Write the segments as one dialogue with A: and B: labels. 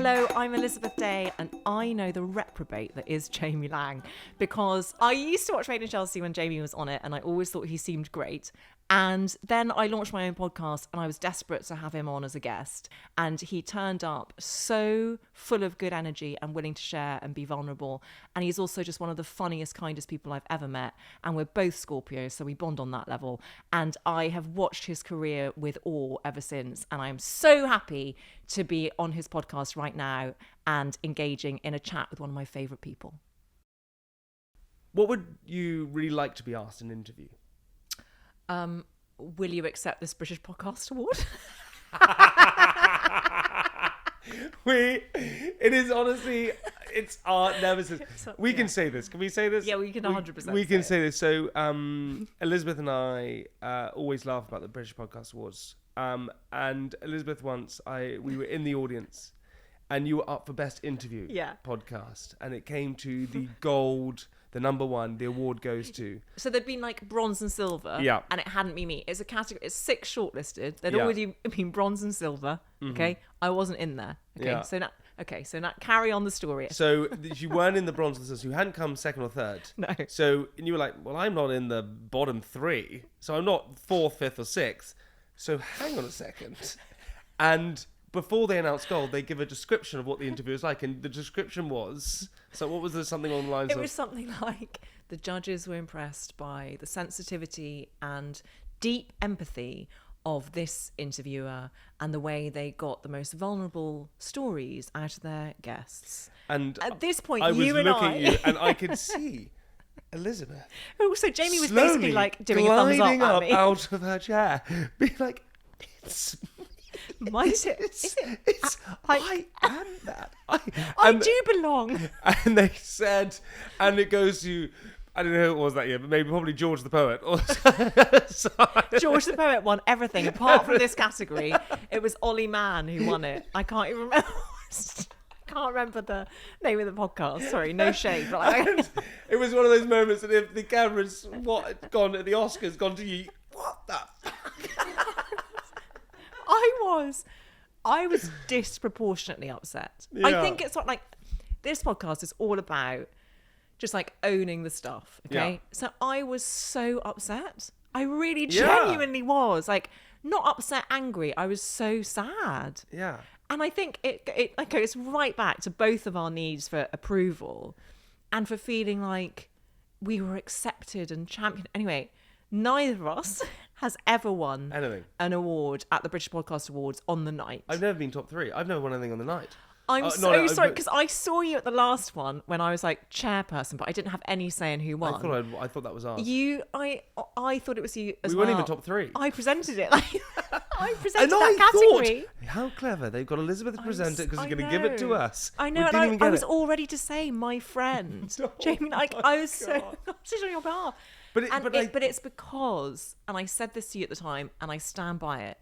A: Hello, I'm Elizabeth Day, and I know the reprobate that is Jamie Lang, because I used to watch Made in Chelsea when Jamie was on it, and I always thought he seemed great. And then I launched my own podcast, and I was desperate to have him on as a guest. And he turned up so full of good energy and willing to share and be vulnerable. And he's also just one of the funniest, kindest people I've ever met. And we're both Scorpios, so we bond on that level. And I have watched his career with awe ever since. And I'm so happy to be on his podcast right now and engaging in a chat with one of my favourite people.
B: What would you really like to be asked in an interview?
A: Will you accept this British Podcast Award?
B: It is honestly, it's our nemesis. We can say this. Can we say this?
A: Yeah, we can 100%.
B: We can say this. So, Elizabeth and I always laugh about the British Podcast Awards. And Elizabeth, once we were in the audience, and you were up for Best Interview podcast, and it came to the gold. The number one, the award goes to.
A: So there'd been like bronze and silver.
B: Yeah.
A: And it hadn't been me. It's a category. It's 6 shortlisted. There'd already been bronze and silver. Mm-hmm. Okay. I wasn't in there. Okay. Yeah. So now carry on the story.
B: So you weren't in the bronze and silver. So you hadn't come second or third.
A: No.
B: So and you were like, well, I'm not in the bottom 3. So I'm not 4th, 5th, or 6th. So hang on a second. And before they announce gold, they give a description of what the interview is like, and the description was... So what was there, something along the lines of...
A: It was something like, the judges were impressed by the sensitivity and deep empathy of this interviewer and the way they got the most vulnerable stories out of their guests.
B: And
A: at this point,
B: I was looking at you, and I could see Elizabeth...
A: Also, Jamie was basically like doing a thumbs up
B: gliding
A: at
B: up
A: me.
B: out of her chair, being like, it's...
A: I
B: am that.
A: I do belong.
B: And they said, and it goes to, I don't know who it was that year, but probably George the Poet.
A: George the Poet won everything apart from this category. It was Ollie Mann who won it. I can't even remember. Can't remember the name of the podcast. Sorry, no shade. But
B: it was one of those moments that if the camera's gone at the Oscars, gone to you, what the fuck?
A: I was disproportionately upset. Yeah. I think it's not like this podcast is all about just like owning the stuff. Okay. Yeah. So I was so upset. I really genuinely was like not upset, angry. I was so sad.
B: Yeah.
A: And I think it goes right back to both of our needs for approval and for feeling like we were accepted and championed. Anyway, neither of us has ever won an award at the British Podcast Awards on the night.
B: I've never been top 3. I've never won anything on the night.
A: I'm sorry, because I saw you at the last one when I was like chairperson, but I didn't have any say in who won.
B: I thought that was ours.
A: I thought it was you as
B: well. We weren't even top 3.
A: I presented it. I presented that category.
B: Thought, how clever. They've got Elizabeth to present it because she's going to give it to us.
A: I know, and I was all ready to say, my friend. Jamie, I was so on your behalf. But it's because, and I said this to you at the time, and I stand by it,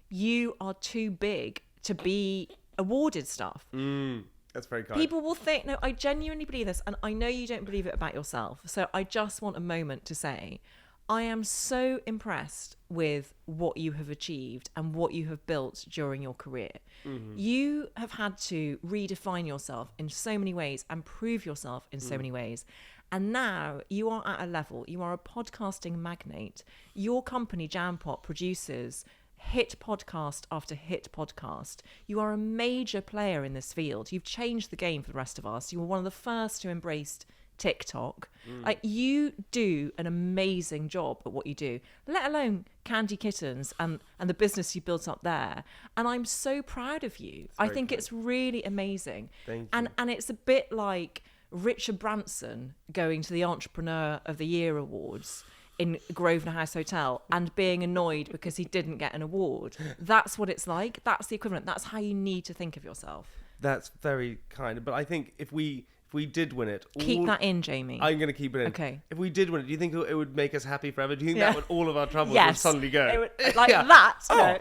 A: you are too big to be awarded stuff.
B: That's very kind.
A: People will think, no, I genuinely believe this, and I know you don't believe it about yourself. So I just want a moment to say, I am so impressed with what you have achieved and what you have built during your career. Mm-hmm. You have had to redefine yourself in so many ways and prove yourself in so many ways. And now you are at a level, you are a podcasting magnate. Your company, JamPot, produces hit podcast after hit podcast. You are a major player in this field. You've changed the game for the rest of us. You were one of the first to embrace TikTok. Like, you do an amazing job at what you do, let alone Candy Kittens and the business you built up there. And I'm so proud of you. I think it's really amazing.
B: Thank you.
A: And it's a bit like Richard Branson going to the Entrepreneur of the Year Awards in Grosvenor House Hotel and being annoyed because he didn't get an award. That's what it's like. That's the equivalent. That's how you need to think of yourself.
B: That's very kind. But I think if we did win it...
A: Keep that in, Jamie.
B: I'm going to keep it in.
A: Okay.
B: If we did win it, do you think it would make us happy forever? Do you think that would all of our troubles would suddenly go?
A: It would, like that.
B: No.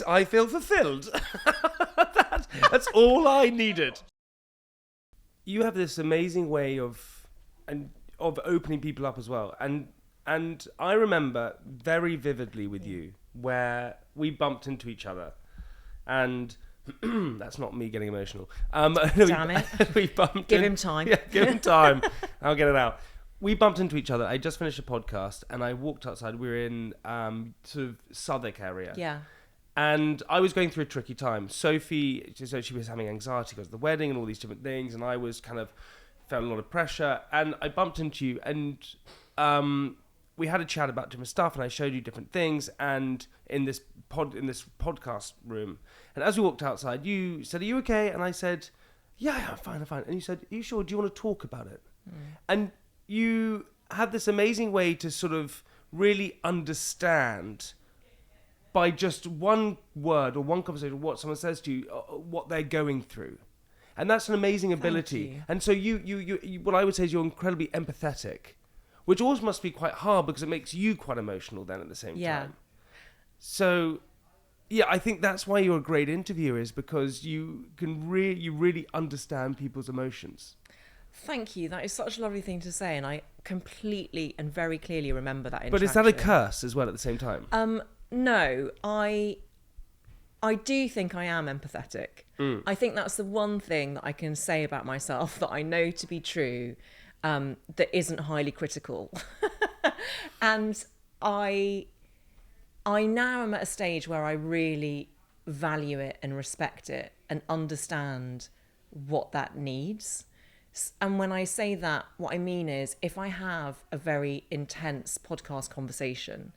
B: I feel fulfilled. That's all I needed. You have this amazing way of opening people up as well. And I remember very vividly with you where we bumped into each other. And That's not me getting emotional.
A: Damn it.
B: We bumped
A: Give him time.
B: Yeah, give him time. I'll get it out. We bumped into each other. I just finished a podcast and I walked outside. We were in sort of Southwark area.
A: Yeah.
B: And I was going through a tricky time. Sophie, so she was having anxiety because of the wedding and all these different things. And I was kind of felt a lot of pressure. And I bumped into you and we had a chat about different stuff. And I showed you different things. And in this podcast room. And as we walked outside, you said, "Are you okay?" And I said, yeah, I'm fine. And you said, "Are you sure? Do you want to talk about it?" And you had this amazing way to sort of really understand by just one word or one conversation, what someone says to you, what they're going through. And that's an amazing ability. And so you what I would say is you're incredibly empathetic, which always must be quite hard because it makes you quite emotional then at the same time. So, yeah, I think that's why you're a great interviewer, is because you really understand people's emotions.
A: Thank you. That is such a lovely thing to say, and I completely and very clearly remember that interaction.
B: But is that a curse as well at the same time?
A: No, I do think I am empathetic. I think that's the one thing that I can say about myself that I know to be true, that isn't highly critical. And I now am at a stage where I really value it and respect it and understand what that needs. And when I say that, what I mean is if I have a very intense podcast conversation,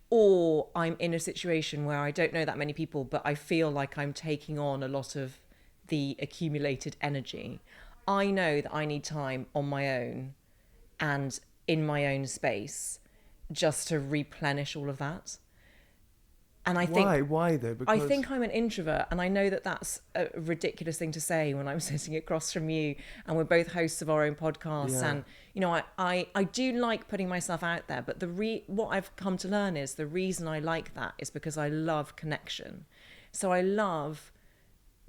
A: or I'm in a situation where I don't know that many people, but I feel like I'm taking on a lot of the accumulated energy, I know that I need time on my own and in my own space just to replenish all of that. And I think
B: why though? Because
A: I think I'm an introvert, and I know that that's a ridiculous thing to say when I'm sitting across from you, and we're both hosts of our own podcasts. Yeah. And you know, I do like putting myself out there, but what I've come to learn is the reason I like that is because I love connection. So I love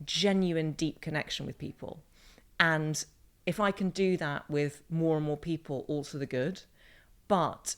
A: genuine, deep connection with people, and if I can do that with more and more people, all to the good. But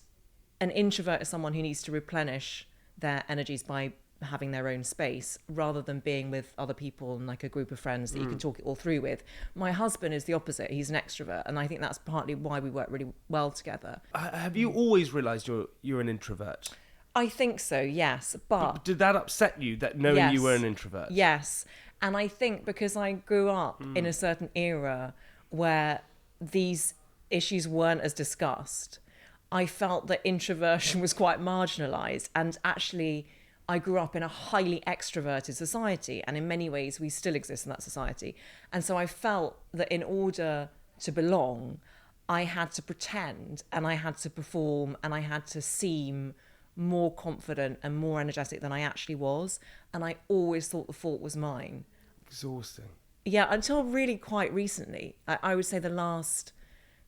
A: an introvert is someone who needs to replenish their energies by having their own space rather than being with other people and like a group of friends that you can talk it all through with. My husband is the opposite. He's an extrovert, and I think that's partly why we work really well together.
B: Have you always realised you're an introvert?
A: I think so, yes. But
B: did that upset you, that knowing you were an introvert?
A: Yes. And I think because I grew up in a certain era where these issues weren't as discussed, I felt that introversion was quite marginalised. And actually, I grew up in a highly extroverted society. And in many ways, we still exist in that society. And so I felt that in order to belong, I had to pretend and I had to perform and I had to seem more confident and more energetic than I actually was. And I always thought the fault was mine.
B: Exhausting.
A: Yeah, until really quite recently. I would say the last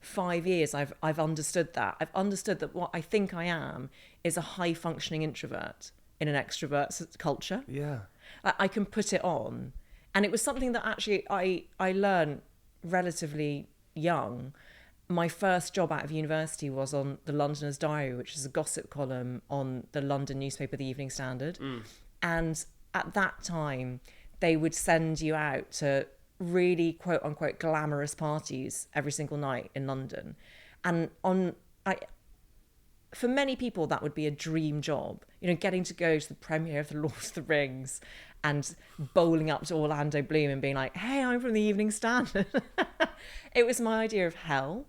A: 5 years I've understood that. I've understood that what I think I am is a high functioning introvert in an extrovert culture.
B: Yeah.
A: I can put it on. And it was something that actually I learned relatively young. My first job out of university was on the Londoner's Diary, which is a gossip column on the London newspaper, the Evening Standard. And at that time, they would send you out to really quote unquote glamorous parties every single night in London. And for many people that would be a dream job, you know, getting to go to the premiere of The Lord of the Rings and bowling up to Orlando Bloom and being like, hey, I'm from the Evening Standard. It was my idea of hell,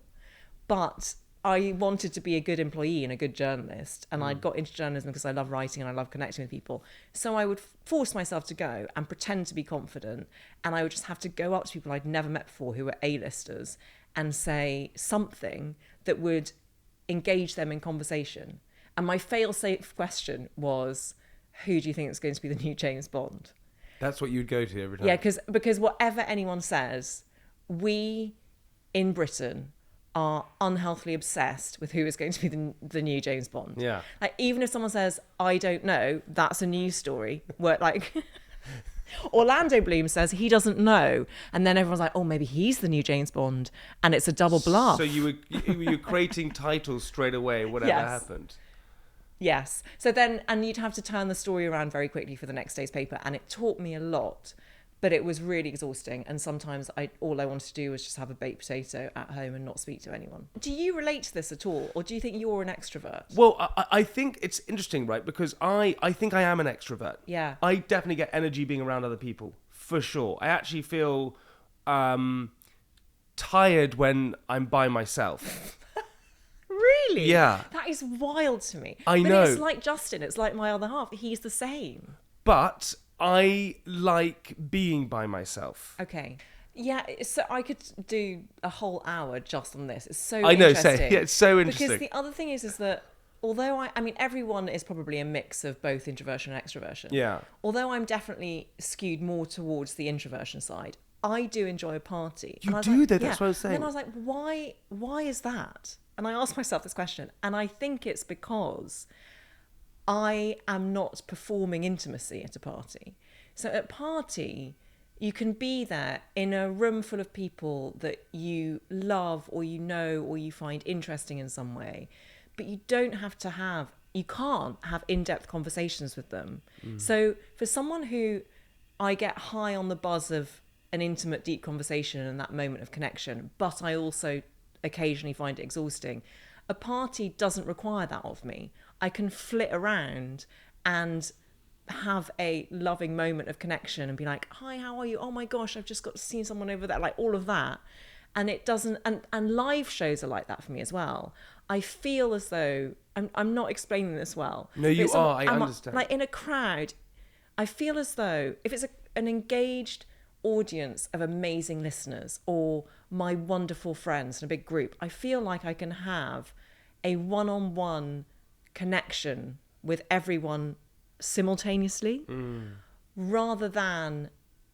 A: but I wanted to be a good employee and a good journalist. And I'd got into journalism because I love writing and I love connecting with people. So I would force myself to go and pretend to be confident. And I would just have to go up to people I'd never met before who were A-listers and say something that would engage them in conversation. And my fail-safe question was, who do you think is going to be the new James Bond?
B: That's what you'd go to every time.
A: Yeah, because whatever anyone says, we in Britain are unhealthily obsessed with who is going to be the new James Bond.
B: Yeah.
A: Like, even if someone says, I don't know, that's a news story. Where like Orlando Bloom says he doesn't know. And then everyone's like, oh, maybe he's the new James Bond. And it's a double bluff.
B: So you were creating titles straight away, whatever happened.
A: Yes. So then, and you'd have to turn the story around very quickly for the next day's paper. And it taught me a lot, but it was really exhausting. And sometimes all I wanted to do was just have a baked potato at home and not speak to anyone. Do you relate to this at all? Or do you think you're an extrovert?
B: Well, I think it's interesting, right? Because I think I am an extrovert.
A: Yeah.
B: I definitely get energy being around other people, for sure. I actually feel tired when I'm by myself.
A: Really?
B: Yeah.
A: That is wild to me.
B: I
A: but
B: know.
A: It's like Justin. It's like my other half. He's the same.
B: But I like being by myself.
A: Okay. Yeah, so I could do a whole hour just on this. It's so
B: I know,
A: interesting.
B: yeah, it's so interesting.
A: Because the other thing is that although I mean, everyone is probably a mix of both introversion and extroversion.
B: Yeah.
A: Although I'm definitely skewed more towards the introversion side, I do enjoy a party.
B: You do, though. That's what I was saying.
A: And then I was like, why is that? And I asked myself this question, and I think it's because I am not performing intimacy at a party. So at a party, you can be there in a room full of people that you love or you know or you find interesting in some way, but you can't have in-depth conversations with them. So for someone who I get high on the buzz of an intimate, deep conversation and that moment of connection, but I also occasionally find it exhausting, a party doesn't require that of me. I can flit around and have a loving moment of connection and be like, hi, how are you? Oh my gosh, I've just got to see someone over there, like all of that. And it doesn't, and live shows are like that for me as well. I feel as though, I'm not explaining this well.
B: No, you are, I understand.
A: Like in a crowd, I feel as though if it's an engaged audience of amazing listeners or my wonderful friends in a big group, I feel like I can have a one-on-one connection with everyone simultaneously rather than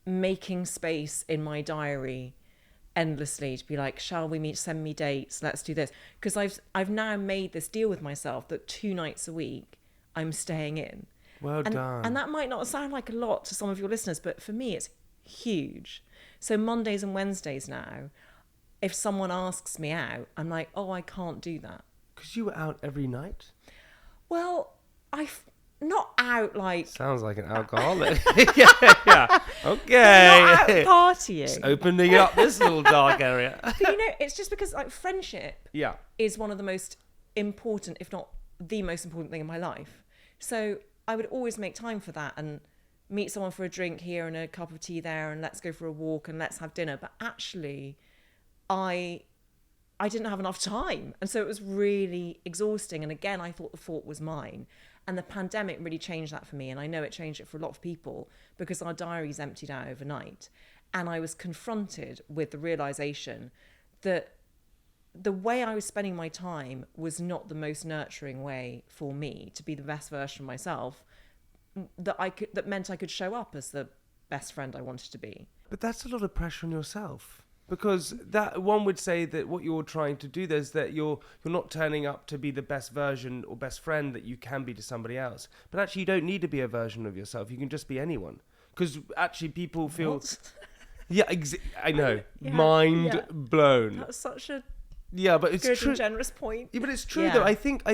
A: making space in my diary endlessly to be like, shall we meet, send me dates, let's do this, because I've now made this deal with myself that 2 nights a week I'm staying in.
B: Well done.
A: And that might not sound like a lot to some of your listeners, but for me it's huge. So Mondays and Wednesdays now, if someone asks me out, I'm like, oh, I can't do that.
B: Because you were out every night?
A: Well, not out like...
B: Sounds like an alcoholic. yeah. Okay.
A: Not out partying.
B: Just opening up this little dark area.
A: But it's just because like friendship is one of the most important, if not the most important thing in my life. So I would always make time for that and meet someone for a drink here and a cup of tea there and let's go for a walk and let's have dinner. But actually, I didn't have enough time. And so it was really exhausting. And again, I thought the fault was mine. And the pandemic really changed that for me. And I know it changed it for a lot of people because our diaries emptied out overnight. And I was confronted with the realization that the way I was spending my time was not the most nurturing way for me to be the best version of myself that meant I could show up as the best friend I wanted to be.
B: But that's a lot of pressure on yourself. Because that one would say that what you're trying to do there is that you're not turning up to be the best version or best friend that you can be to somebody else. But actually, you don't need to be a version of yourself. You can just be anyone. Because actually, people feel...
A: What?
B: Yeah, I know. Mind blown.
A: That was such a
B: but it's
A: good
B: true.
A: and generous point.
B: Yeah, but it's true though. I think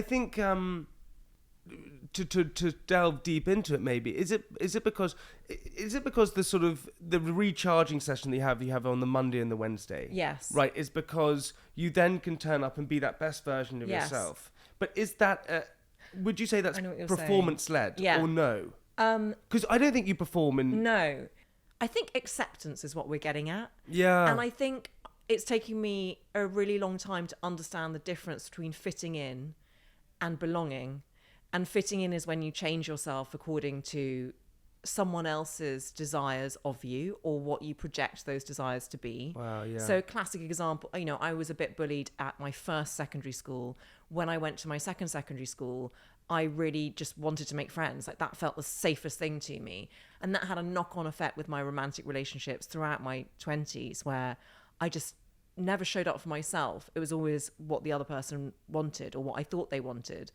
B: to delve deep into it, maybe is it because the sort of the recharging session that you have on the Monday and the Wednesday,
A: yes,
B: right, is because you then can turn up and be that best version of yourself. But is that would you say that's performance led or no? Because I don't think you perform in...
A: No, I think acceptance is what we're getting at.
B: Yeah,
A: and I think it's taking me a really long time to understand the difference between fitting in and belonging. And fitting in is when you change yourself according to someone else's desires of you or what you project those desires to be.
B: Wow, yeah.
A: So classic example, I was a bit bullied at my first secondary school. When I went to my second secondary school, I really just wanted to make friends. Like that felt the safest thing to me. And that had a knock-on effect with my romantic relationships throughout my 20s where I just never showed up for myself. It was always what the other person wanted or what I thought they wanted.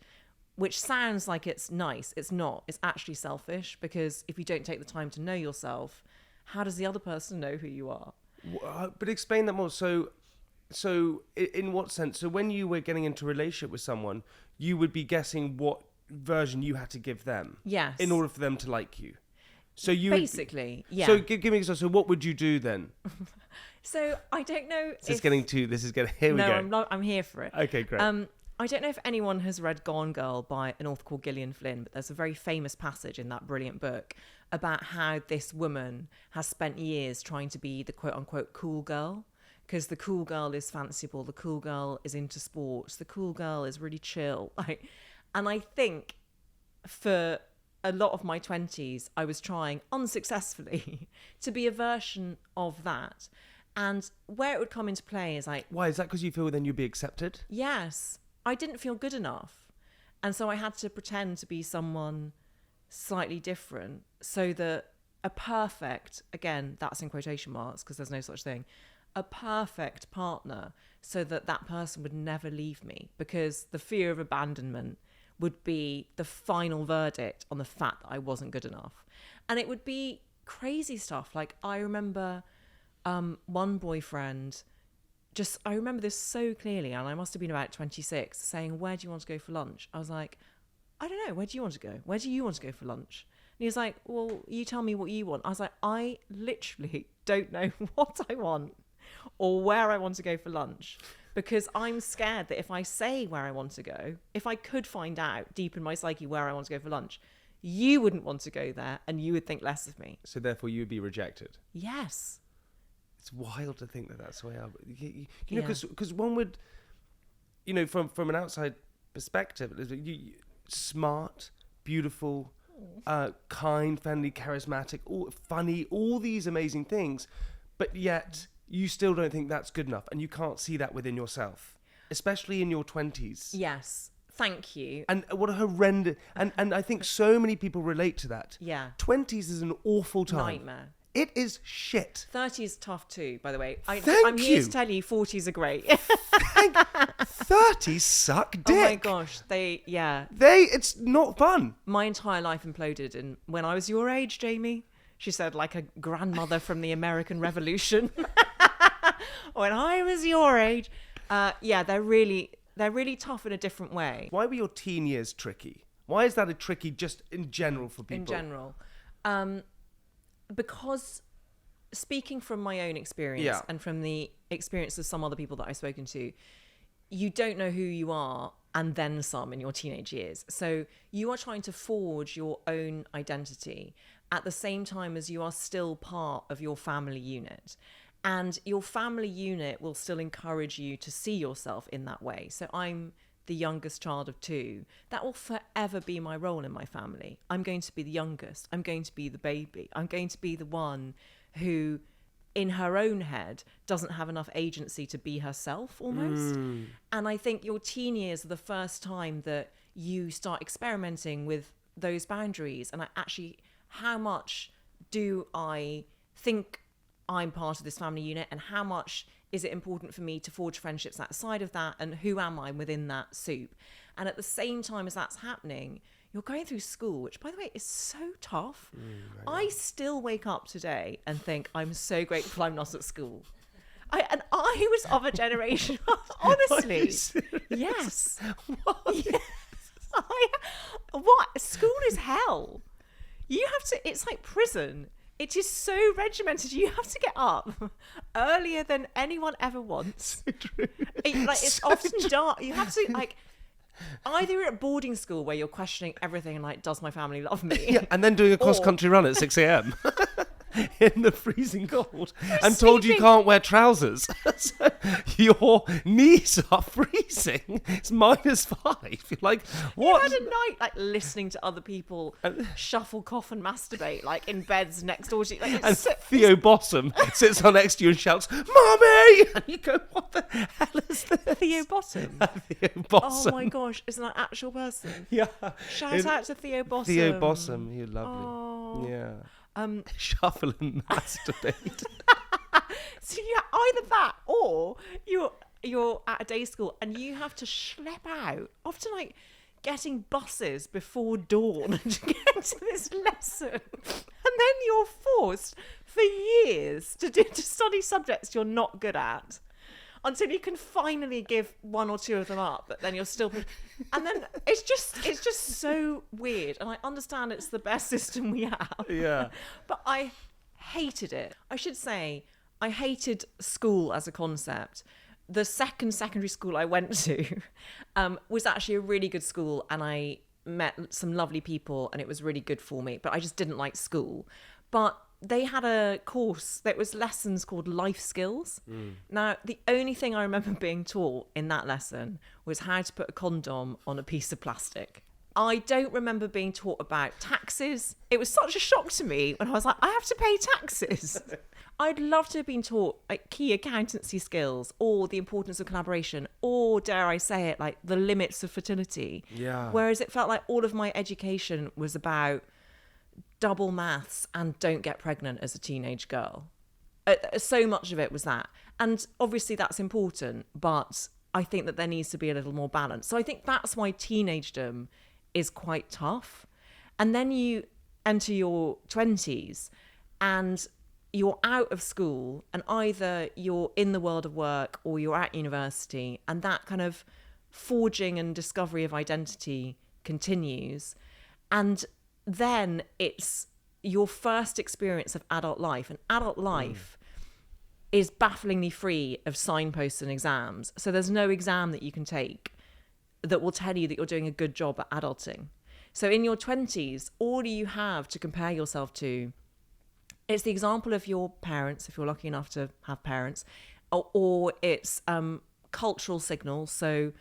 A: Which sounds like it's nice. It's not. It's actually selfish because if you don't take the time to know yourself, how does the other person know who you are?
B: But explain that more. So in what sense? So when you were getting into a relationship with someone, you would be guessing what version you had to give them.
A: Yes.
B: In order for them to like you. So you
A: basically, yeah.
B: So give me an example. So what would you do then?
A: So I don't know.
B: Here we go.
A: No, I'm here for it.
B: Okay, great.
A: I don't know if anyone has read Gone Girl by an author called Gillian Flynn, but there's a very famous passage in that brilliant book about how this woman has spent years trying to be the quote unquote cool girl, because the cool girl is fanciful, the cool girl is into sports, the cool girl is really chill. And I think for a lot of my 20s, I was trying unsuccessfully to be a version of that. And where it would come into play is like...
B: Why? Is that because you feel then you'd be accepted?
A: Yes. I didn't feel good enough. And so I had to pretend to be someone slightly different so that a perfect, again, that's in quotation marks because there's no such thing, a perfect partner so that that person would never leave me, because the fear of abandonment would be the final verdict on the fact that I wasn't good enough. And it would be crazy stuff. Like I remember one boyfriend, I remember this so clearly, and I must have been about 26, saying, "Where do you want to go for lunch?" I was like, "I don't know. Where do you want to go? Where do you want to go for lunch?" And he was like, "Well, you tell me what you want." I was like, "I literally don't know what I want or where I want to go for lunch, because I'm scared that if I say where I want to go, if I could find out deep in my psyche where I want to go for lunch, you wouldn't want to go there and you would think less of me."
B: So therefore you would be rejected.
A: Yes.
B: It's wild to think that that's the way you know, because one would, you know, from an outside perspective, smart, beautiful, kind, friendly, charismatic, funny, all these amazing things, but yet you still don't think that's good enough, and you can't see that within yourself, especially in your 20s.
A: Yes. Thank you.
B: And what a horrendous... And I think so many people relate to that.
A: Yeah.
B: 20s is an awful time.
A: Nightmare.
B: It is shit.
A: 30 is tough too, by the way.
B: I'm
A: here to tell you 40s are great.
B: 30s suck dick.
A: Oh my gosh.
B: It's not fun.
A: My entire life imploded. And when I was your age, Jamie, she said, like a grandmother from the American Revolution. When I was your age. They're really tough in a different way.
B: Why were your teen years tricky? Why is that a tricky just in general for people?
A: In general. Because speaking from my own experience and from the experience of some other people that I've spoken to, you don't know who you are and then some in your teenage years. So you are trying to forge your own identity at the same time as you are still part of your family unit. And your family unit will still encourage you to see yourself in that way. So I'm the youngest child of two. That will forever be my role in my family. I'm going to be the youngest. I'm going to be the baby. I'm going to be the one who, in her own head, doesn't have enough agency to be herself almost. And I think your teen years are the first time that you start experimenting with those boundaries. And how much do I think I'm part of this family unit, and how much is it important for me to forge friendships outside of that, and who am I within that soup? And at the same time as that's happening, you're going through school, which, by the way, is so tough. I still wake up today and think I'm so grateful I'm not at school. I was of a generation, honestly. Yes.
B: What?
A: Yes. What? School is hell. You have to, it's like prison. It is so regimented. You have to get up earlier than anyone ever wants.
B: So true.
A: It's
B: so
A: often
B: true.
A: dark. You have to either you're at boarding school where you're questioning everything and does my family love me?
B: Yeah, and then doing a cross-country run at 6 a.m. in the freezing cold, and told you can't wear trousers. So your knees are freezing. It's -5. You're like, what?
A: You had a night listening to other people shuffle, cough, and masturbate in beds next door to you.
B: And Theo Bottom sits on next to you and shouts, "Mommy!" And you go, "What the hell is this?"
A: Theo Bottom.
B: Theo Bottom.
A: Oh my gosh, is that an actual person?
B: Yeah.
A: Shout out to Theo Bottom.
B: Theo Bottom, you're lovely.
A: Oh.
B: Yeah. Shuffle and masturbate.
A: So either that or you're at a day school and you have to schlep out, often getting buses before dawn to get to this lesson, and then you're forced for years to study subjects you're not good at. until you can finally give one or two of them up, but then you're still, and then it's just so weird. And I understand it's the best system we have.
B: Yeah.
A: But I hated it. I should say I hated school as a concept. The second secondary school I went to was actually a really good school, and I met some lovely people, and it was really good for me, but I just didn't like school. But they had a course that was lessons called life skills. Now, the only thing I remember being taught in that lesson was how to put a condom on a piece of plastic. I don't remember being taught about taxes. It was such a shock to me when I was like, I have to pay taxes. I'd love to have been taught like key accountancy skills, or the importance of collaboration, or dare I say it, like the limits of fertility.
B: Yeah.
A: Whereas it felt like all of my education was about double maths and don't get pregnant as a teenage girl. So much of it was that. And obviously that's important, but I think that there needs to be a little more balance. So I think that's why teenagedom is quite tough. And then you enter your 20s and you're out of school, and either you're in the world of work or you're at university, and that kind of forging and discovery of identity continues. And then it's your first experience of adult life, and adult life is bafflingly free of signposts and exams. So there's no exam that you can take that will tell you that you're doing a good job at adulting. So in your 20s, all you have to compare yourself to, it's the example of your parents, if you're lucky enough to have parents, or it's cultural signals, so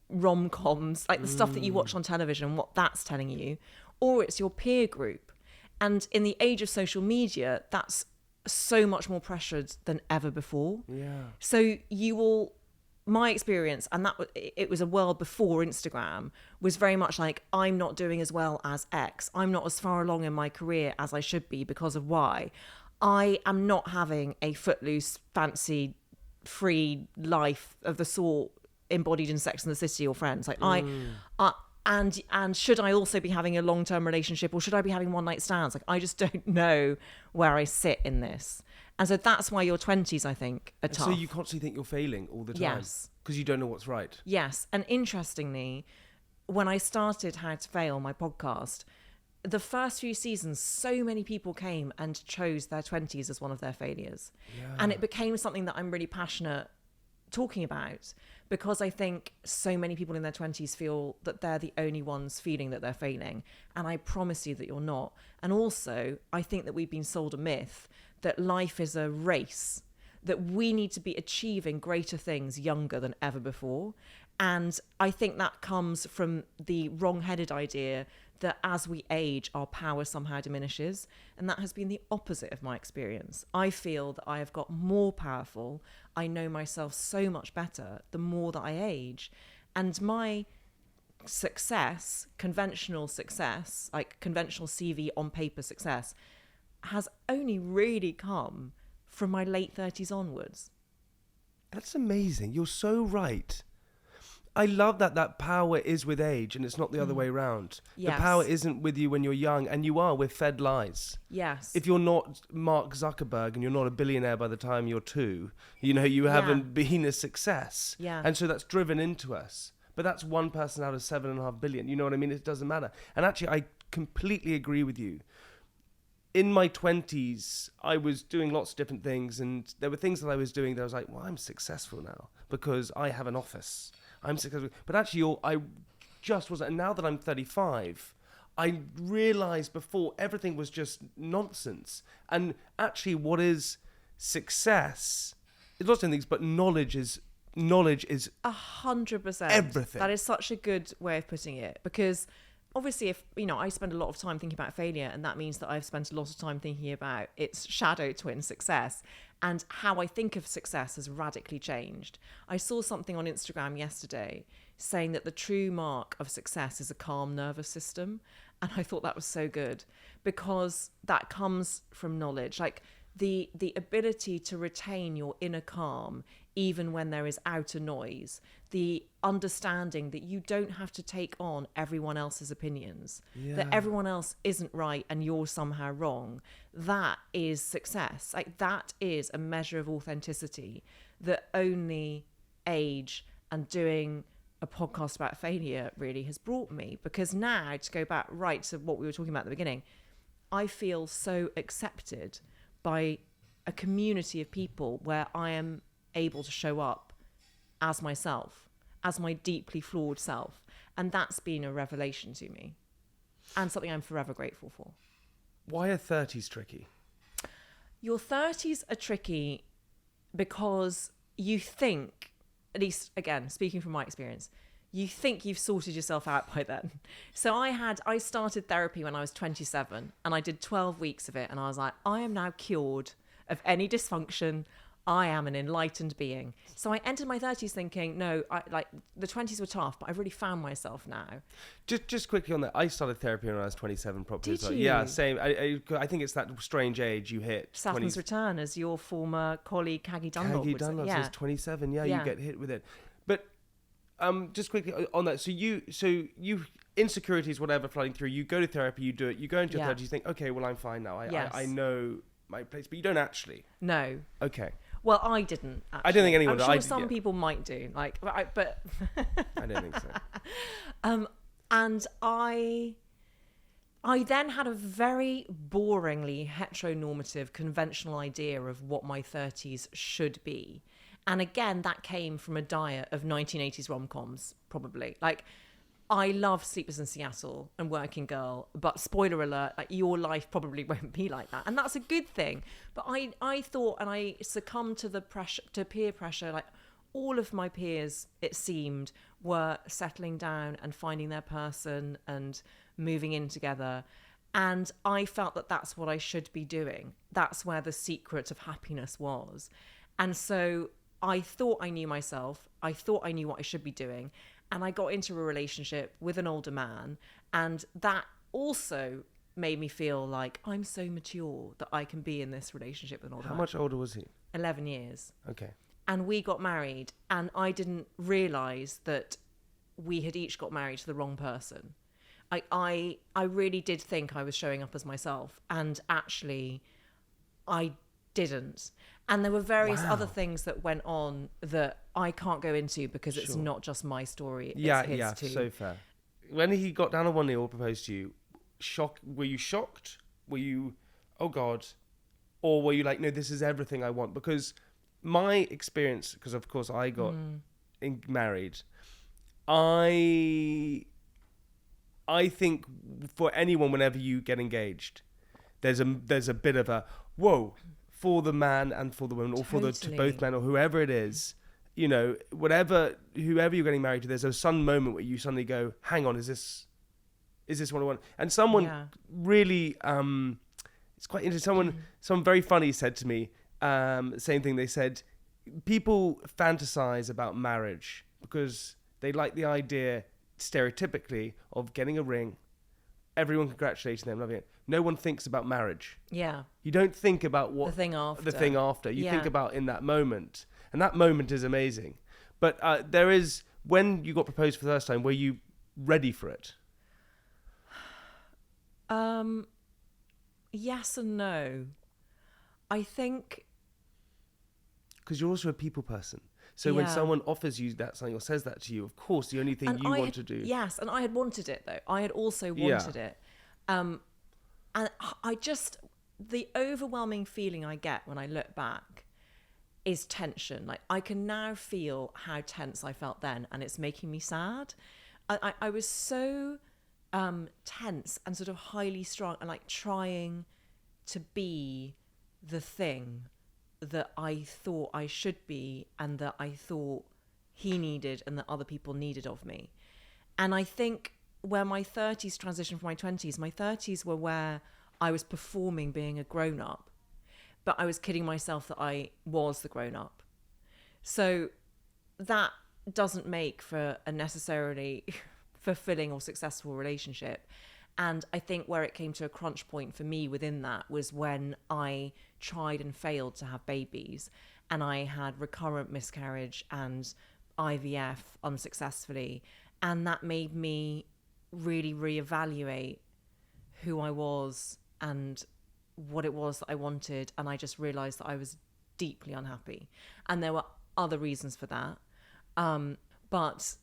A: rom-coms, like the stuff that you watch on television, what that's telling you, or it's your peer group. And in the age of social media, that's so much more pressured than ever before.
B: Yeah.
A: So you will, my experience, and that it was a world before Instagram, was very much like, I'm not doing as well as X. I'm not as far along in my career as I should be because of Y. I am not having a footloose, fancy, free life of the sort embodied in Sex and the City or Friends. Like and should I also be having a long-term relationship, or should I be having one-night stands? Like, I just don't know where I sit in this. And so that's why your 20s, I think, are tough.
B: So you constantly think you're failing all the time?
A: Yes.
B: Because you don't know what's right?
A: Yes. And interestingly, when I started How to Fail, my podcast, the first few seasons, so many people came and chose their 20s as one of their failures. Yeah. And it became something that I'm really passionate talking about, because I think so many people in their 20s feel that they're the only ones feeling that they're failing. And I promise you that you're not. And also, I think that we've been sold a myth that life is a race, that we need to be achieving greater things younger than ever before. And I think that comes from the wrong-headed idea that as we age, our power somehow diminishes. And that has been the opposite of my experience. I feel that I have got more powerful. I know myself so much better the more that I age. And my success, conventional success, like conventional CV on paper success, has only really come from my late 30s onwards.
B: That's amazing. You're so right. I love that power is with age, and it's not the other way around.
A: Yes.
B: The power isn't with you when you're young, and you are. We're fed lies.
A: Yes.
B: If you're not Mark Zuckerberg and you're not a billionaire by the time you're 2, you haven't been a success.
A: Yeah.
B: And so that's driven into us. But that's one person out of 7.5 billion. You know what I mean? It doesn't matter. And actually, I completely agree with you. In my 20s, I was doing lots of different things, and there were things that I was doing that I was like, well, I'm successful now because I have an office. I'm successful. But actually, I just wasn't. And now that I'm 35, I realised before everything was just nonsense. And actually, what is success? It's lots of things, but knowledge is
A: 100%.
B: Everything.
A: That is such a good way of putting it, because obviously, if I spend a lot of time thinking about failure, and that means that I've spent a lot of time thinking about its shadow twin, success, and how I think of success has radically changed. I saw something on Instagram yesterday saying that the true mark of success is a calm nervous system. And I thought that was so good, because that comes from knowledge. Like, the ability to retain your inner calm even when there is outer noise, the understanding that you don't have to take on everyone else's opinions, that everyone else isn't right and you're somehow wrong, that is success. Like, that is a measure of authenticity that only age and doing a podcast about failure really has brought me. Because now, to go back right to what we were talking about at the beginning, I feel so accepted by a community of people where I am able to show up as myself, as my deeply flawed self. And that's been a revelation to me and something I'm forever grateful for.
B: Why are 30s tricky?
A: Your 30s are tricky because you think, at least, again, speaking from my experience, you think you've sorted yourself out by then. So I started therapy when I was 27 and I did 12 weeks of it. And I was like, I am now cured of any dysfunction. I am an enlightened being. So I entered my 30s thinking, no, the 20s were tough, but I've really found myself now.
B: Just quickly on that, I started therapy when I was 27 properly.
A: Did you?
B: Yeah, same. I think it's that strange age you hit.
A: Saturn's return, as your former colleague Caggie Dunlop would say.
B: Yeah. 27, you get hit with it. But just quickly on that, so you insecurities, whatever, flooding through, you go to therapy, you do it, you go into your 30s, you think, okay, well, I'm fine now. I know my place, but you don't actually.
A: No.
B: Okay.
A: Well, I didn't. Actually.
B: I don't think anyone.
A: I'm sure some people might do. But
B: I don't think so.
A: And I then had a very boringly heteronormative, conventional idea of what my 30s should be, and again, that came from a diet of 1980s rom-coms, probably. Like, I love Sleepless in Seattle and Working Girl, but spoiler alert, like, your life probably won't be like that. And that's a good thing. But I thought, and I succumbed to the pressure, to peer pressure, like all of my peers, it seemed, were settling down and finding their person and moving in together. And I felt that that's what I should be doing. That's where the secret of happiness was. And so I thought I knew myself. I thought I knew what I should be doing. And I got into a relationship with an older man. And that also made me feel like I'm so mature that I can be in this relationship with an older man.
B: How much older was he?
A: 11 years.
B: Okay.
A: And we got married. And I didn't realise that we had each got married to the wrong person. I really did think I was showing up as myself. And actually, I didn't. And there were various other things that went on that I can't go into because it's not just my story. It's his too.
B: So fair. When he got down on one knee or proposed to you, were you shocked? Were you, oh God? Or were you like, no, this is everything I want? Because my experience, because of course I got married, I think for anyone, whenever you get engaged, there's a bit of a, whoa, for the man and for the woman, or to both men, or whoever it is, you know, whoever you're getting married to, there's a sudden moment where you suddenly go, hang on, is this what I want? And someone really, it's quite interesting. Someone very funny said to me, same thing. They said, people fantasize about marriage because they like the idea, stereotypically, of getting a ring, everyone congratulating them, loving it. No one thinks about marriage. Yeah. You don't think about what... The thing after. You think about in that moment. And that moment is amazing. But there is... When you got proposed for the first time, were you ready for it?
A: Yes and no. I think...
B: Because you're also a people person. So when someone offers you that something or says that to you, of course, the only thing want to do...
A: Yes, and I had wanted it, though. I had also wanted it. And I just, the overwhelming feeling I get when I look back is tension. Like, I can now feel how tense I felt then, and it's making me sad. I was so tense and sort of highly strung and like trying to be the thing that I thought I should be and that I thought he needed and that other people needed of me. And I think where my 30s transitioned from my 20s, my 30s were where I was performing being a grown-up, but I was kidding myself that I was the grown-up. So that doesn't make for a necessarily fulfilling or successful relationship. And I think where it came to a crunch point for me within that was when I tried and failed to have babies, and I had recurrent miscarriage and IVF unsuccessfully. And that made me really reevaluate who I was and what it was that I wanted. And I just realized that I was deeply unhappy. And there were other reasons for that. But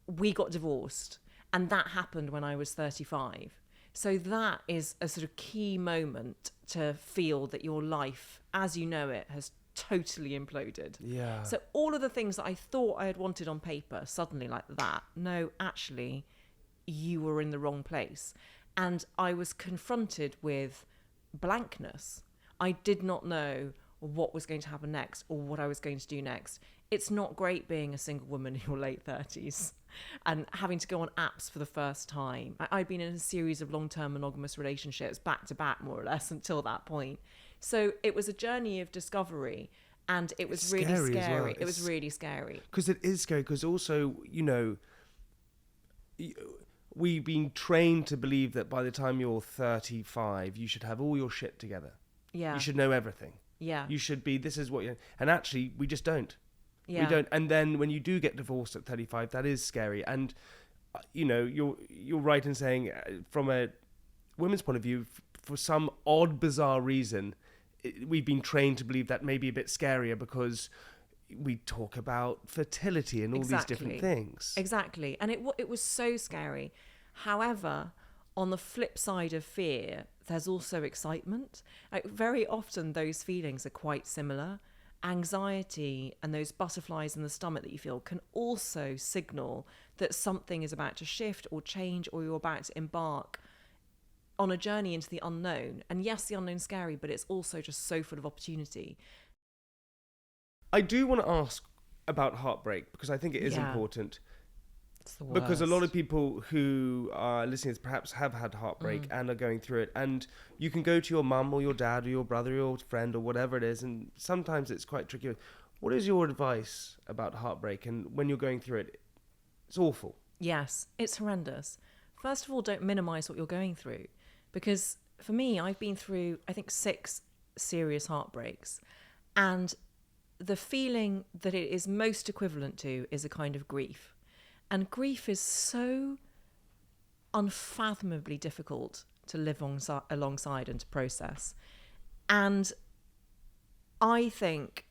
A: we got divorced, and that happened when I was 35. So that is a sort of key moment to feel that your life, as you know it, has totally imploded.
B: Yeah.
A: So all of the things that I thought I had wanted on paper, suddenly like that, no, actually, you were in the wrong place. And I was confronted with blankness. I did not know what was going to happen next or what I was going to do next. It's not great being a single woman in your late 30s and having to go on apps for the first time. I'd been in a series of long-term monogamous relationships back to back, more or less, until that point. So it was a journey of discovery, and it was really scary. Well. It was really scary.
B: Because it is scary, because also, you know, we've been trained to believe that by the time you're 35, you should have all your shit together.
A: Yeah.
B: You should know everything.
A: Yeah.
B: You should be, this is what you're... And actually, we just don't.
A: Yeah.
B: We don't. And then when you do get divorced at 35, that is scary. And, you know, you're right in saying, from a women's point of view, for some odd, bizarre reason, we've been trained to believe that may be a bit scarier because we talk about fertility and all these different things.
A: Exactly. And it was so scary. However, on the flip side of fear, there's also excitement. Like, very often those feelings are quite similar. Anxiety and those butterflies in the stomach that you feel can also signal that something is about to shift or change, or you're about to embark on a journey into the unknown. And yes, the unknown's scary, but it's also just so full of opportunity.
B: I do want to ask about heartbreak, because I think it is important.
A: It's the worst.
B: Because a lot of people who are listening perhaps have had heartbreak and are going through it. And you can go to your mum or your dad or your brother or your friend or whatever it is, and sometimes it's quite tricky. What is your advice about heartbreak? And when you're going through it, it's awful.
A: Yes, it's horrendous. First of all, don't minimise what you're going through. Because for me, I've been through, I think, 6 serious heartbreaks. And the feeling that it is most equivalent to is a kind of grief. And grief is so unfathomably difficult to live alongside and to process. And I think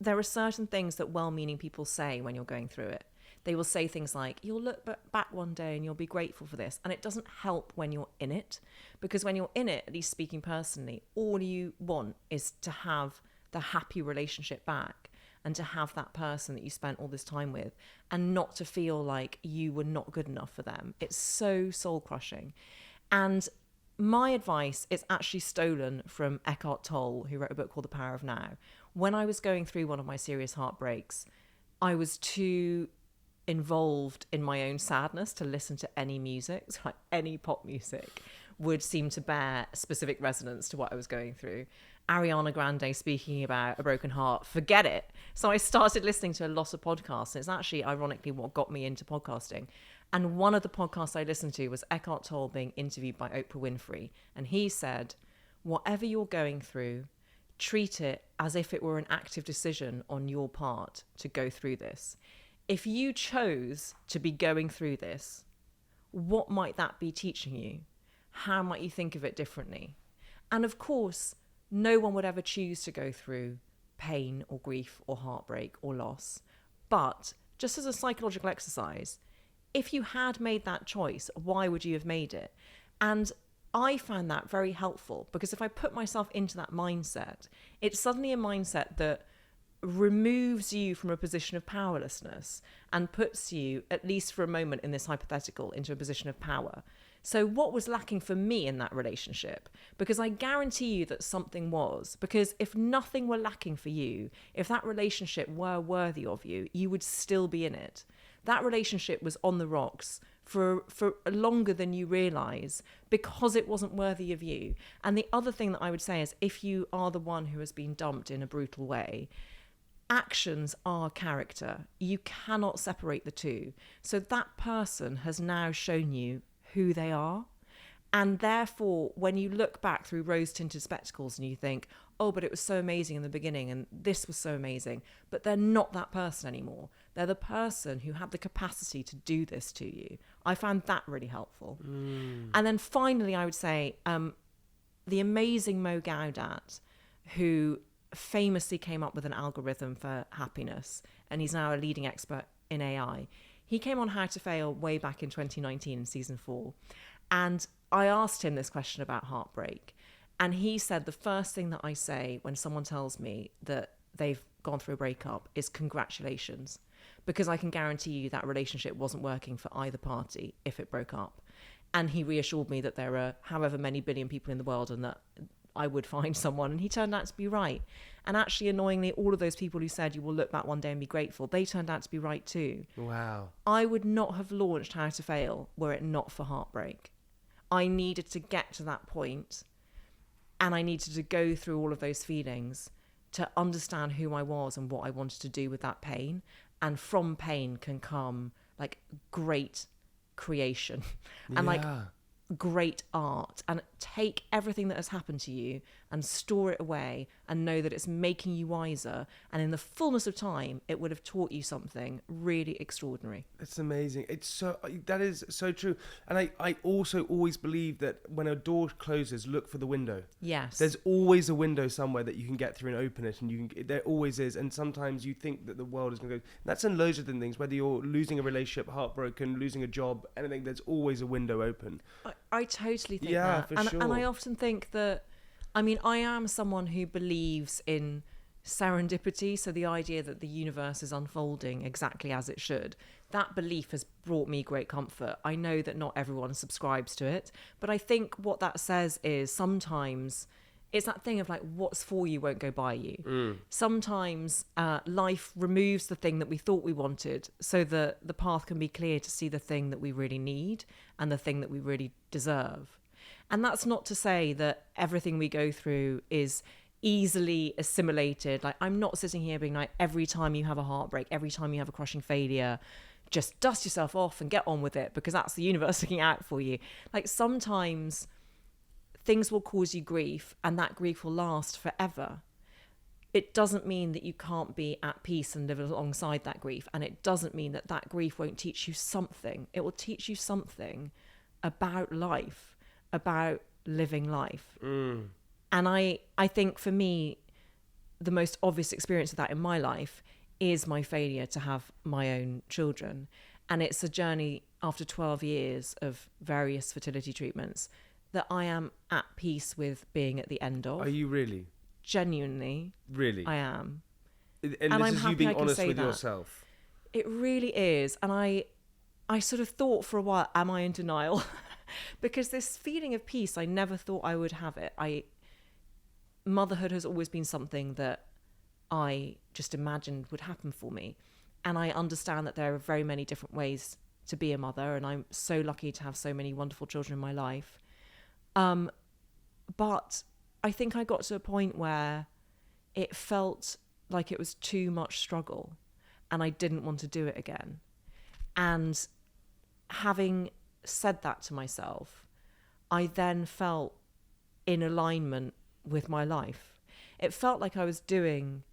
A: there are certain things that well-meaning people say when you're going through it. They will say things like, you'll look back one day and you'll be grateful for this. And it doesn't help when you're in it, because when you're in it, at least speaking personally, all you want is to have the happy relationship back and to have that person that you spent all this time with and not to feel like you were not good enough for them. It's so soul-crushing. And my advice is actually stolen from Eckhart Tolle, who wrote a book called The Power of Now. When I was going through one of my serious heartbreaks, I was too involved in my own sadness to listen to any music. So like any pop music would seem to bear specific resonance to what I was going through. Ariana Grande speaking about a broken heart, forget it. So I started listening to a lot of podcasts. And it's actually ironically what got me into podcasting. And one of the podcasts I listened to was Eckhart Tolle being interviewed by Oprah Winfrey. And he said, whatever you're going through, treat it as if it were an active decision on your part to go through this. If you chose to be going through this, what might that be teaching you? How might you think of it differently? And of course, no one would ever choose to go through pain or grief or heartbreak or loss. But just as a psychological exercise, if you had made that choice, why would you have made it? And I found that very helpful, because if I put myself into that mindset, it's suddenly a mindset that removes you from a position of powerlessness and puts you, at least for a moment in this hypothetical, into a position of power. So what was lacking for me in that relationship? Because I guarantee you that something was. Because if nothing were lacking for you, if that relationship were worthy of you, you would still be in it. That relationship was on the rocks for longer than you realise, because it wasn't worthy of you. And the other thing that I would say is, if you are the one who has been dumped in a brutal way, actions are character. You cannot separate the two. So that person has now shown you who they are. And therefore, when you look back through rose-tinted spectacles and you think, oh, but it was so amazing in the beginning and this was so amazing, but they're not that person anymore. They're the person who had the capacity to do this to you. I found that really helpful. And then finally, I would say the amazing Mo Gaudat, who famously came up with an algorithm for happiness, and he's now a leading expert in AI. He came on How to Fail way back in 2019 in season 4. And I asked him this question about heartbreak. And he said the first thing that I say when someone tells me that they've gone through a breakup is congratulations. Because I can guarantee you that relationship wasn't working for either party if it broke up. And he reassured me that there are however many billion people in the world and that I would find someone. And he turned out to be right. And actually, annoyingly, all of those people who said you will look back one day and be grateful, they turned out to be right too.
B: Wow.
A: I would not have launched How to Fail were it not for heartbreak. I needed to get to that point, and I needed to go through all of those feelings to understand who I was and what I wanted to do with that pain. And from pain can come like great creation and like great art, and take everything that has happened to you and store it away and know that it's making you wiser, and in the fullness of time it would have taught you something really extraordinary.
B: It's amazing. That is so true. And I also always believe that when a door closes, look for the window.
A: Yes,
B: there's always a window somewhere that you can get through and open it, and there always is. And sometimes you think that the world is going to go. That's in loads of different things, whether you're losing a relationship, heartbroken, losing a job, anything, there's always a window open.
A: I totally think
B: that.
A: For sure. And I often think that, I mean, I am someone who believes in serendipity. So the idea that the universe is unfolding exactly as it should, that belief has brought me great comfort. I know that not everyone subscribes to it, but I think what that says is sometimes it's that thing of like, what's for you won't go by you. Sometimes life removes the thing that we thought we wanted so that the path can be clear to see the thing that we really need and the thing that we really deserve. And that's not to say that everything we go through is easily assimilated. Like, I'm not sitting here being like, every time you have a heartbreak, every time you have a crushing failure, just dust yourself off and get on with it because that's the universe looking out for you. Like, sometimes things will cause you grief and that grief will last forever. It doesn't mean that you can't be at peace and live alongside that grief. And it doesn't mean that that grief won't teach you something. It will teach you something about life, about living life. And I think for me, the most obvious experience of that in my life is my failure to have my own children. And it's a journey after 12 years of various fertility treatments that I am at peace with being at the end of.
B: Are you really?
A: Genuinely.
B: Really?
A: I am.
B: And this
A: I'm
B: is you being honest with yourself.
A: It really is. And I sort of thought for a while, am I in denial? Because this feeling of peace, I never thought I would have it. Motherhood has always been something that I just imagined would happen for me. And I understand that there are very many different ways to be a mother. And I'm so lucky to have so many wonderful children in my life. But I think I got to a point where it felt like it was too much struggle and I didn't want to do it again. And having said that to myself, I then felt in alignment with my life. It felt like I was doing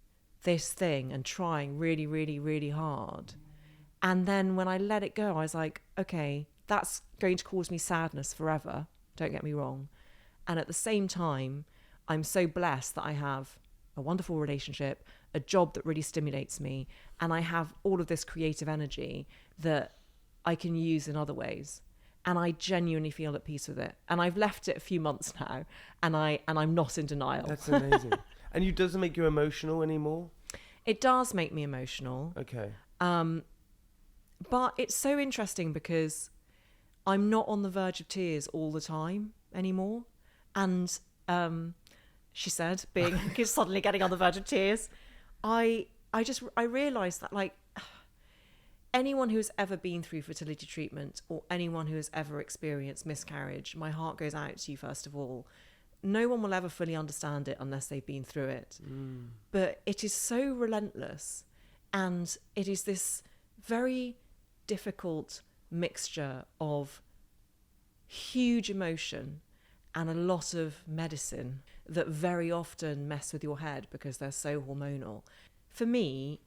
A: this thing and trying really, really, really hard. And then when I let it go, I was like, okay, that's going to cause me sadness forever. Don't get me wrong. And at the same time, I'm so blessed that I have a wonderful relationship, a job that really stimulates me, and I have all of this creative energy that I can use in other ways. And I genuinely feel at peace with it. And I've left it a few months now, and I'm not in denial.
B: That's amazing. And it doesn't make you emotional anymore?
A: It does make me emotional.
B: Okay.
A: But it's so interesting because I'm not on the verge of tears all the time anymore. And she said, being suddenly getting on the verge of tears, I realised that, like, anyone who's ever been through fertility treatment or anyone who has ever experienced miscarriage, my heart goes out to you first of all. No one will ever fully understand it unless they've been through it. But it is so relentless, and it is this very difficult mixture of huge emotion and a lot of medicine that very often mess with your head because they're so hormonal. For me,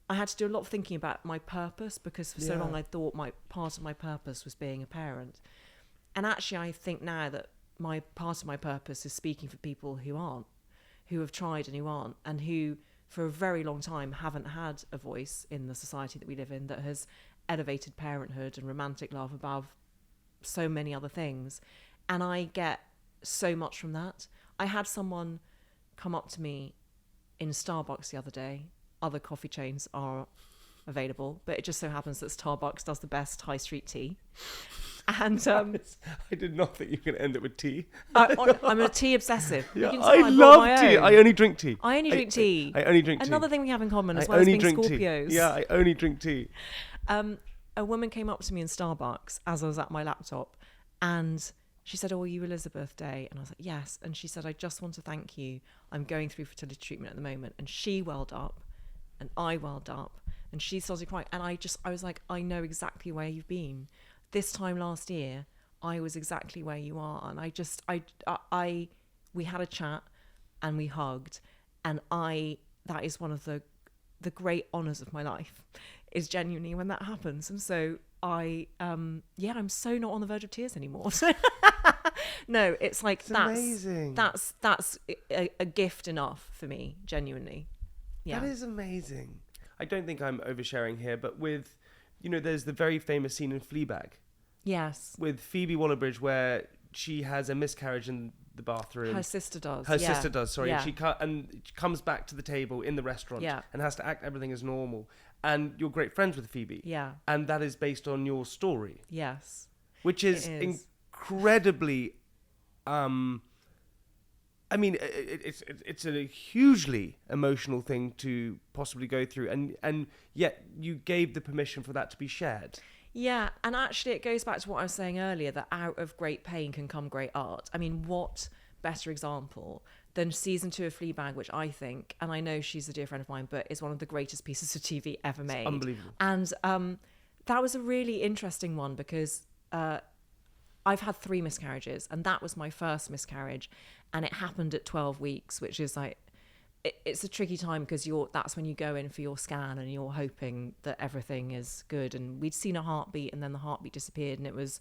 A: I had to do a lot of thinking about my purpose, because for so long I thought part of my purpose was being a parent. And actually I think now that part of my purpose is speaking for people who aren't, who have tried and who aren't, and who for a very long time haven't had a voice in the society that we live in that has elevated parenthood and romantic love above so many other things. And I get so much from that. I had someone come up to me in Starbucks the other day. Other coffee chains are available, but it just so happens that Starbucks does the best high street tea. And
B: I did not think you were going to end it with tea.
A: I'm a tea obsessive.
B: Yeah, I love tea. I only drink tea.
A: I only drink tea.
B: I only drink tea.
A: Another thing we have in common as well as being Scorpios.
B: Yeah, I only drink tea.
A: A woman came up to me in Starbucks as I was at my laptop, and she said, "Oh, are you Elizabeth Day?" And I was like, "Yes." And she said, "I just want to thank you. I'm going through fertility treatment at the moment." And she welled up, and I welled up, and she started crying. And I was like, I know exactly where you've been. This time last year, I was exactly where you are. And we had a chat and we hugged. And that is one of the great honours of my life, is genuinely when that happens. And so I'm so not on the verge of tears anymore. No, it's like, that's amazing. That's a gift enough for me, genuinely. Yeah.
B: That is amazing. I don't think I'm oversharing here, but with, there's the very famous scene in Fleabag.
A: Yes.
B: With Phoebe Waller-Bridge, where she has a miscarriage in the bathroom.
A: Her sister does.
B: Sorry.
A: Yeah.
B: She comes back to the table in the restaurant and has to act everything as normal. And you're great friends with Phoebe.
A: Yeah.
B: And that is based on your story.
A: Yes.
B: Which is incredibly... it's a hugely emotional thing to possibly go through, and yet you gave the permission for that to be shared.
A: Yeah, and actually it goes back to what I was saying earlier, that out of great pain can come great art. I mean, what better example than season 2 of Fleabag, which I think, and I know she's a dear friend of mine, but is one of the greatest pieces of TV ever made.
B: It's unbelievable.
A: And that was a really interesting one, because I've had 3 miscarriages, and that was my first miscarriage, and it happened at 12 weeks, which is like, it's a tricky time, because that's when you go in for your scan and you're hoping that everything is good. And we'd seen a heartbeat, and then the heartbeat disappeared, and it was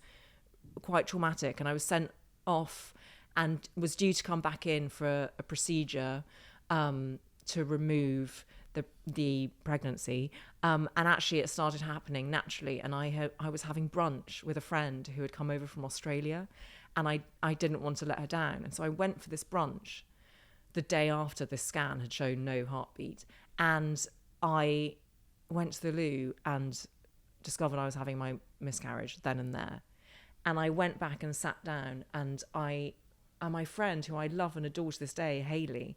A: quite traumatic. And I was sent off and was due to come back in for a procedure to remove the pregnancy, and actually it started happening naturally. And I was having brunch with a friend who had come over from Australia, and I didn't want to let her down, and so I went for this brunch the day after the scan had shown no heartbeat, and I went to the loo and discovered I was having my miscarriage then and there. And I went back and sat down, and my friend, who I love and adore to this day, Hayley,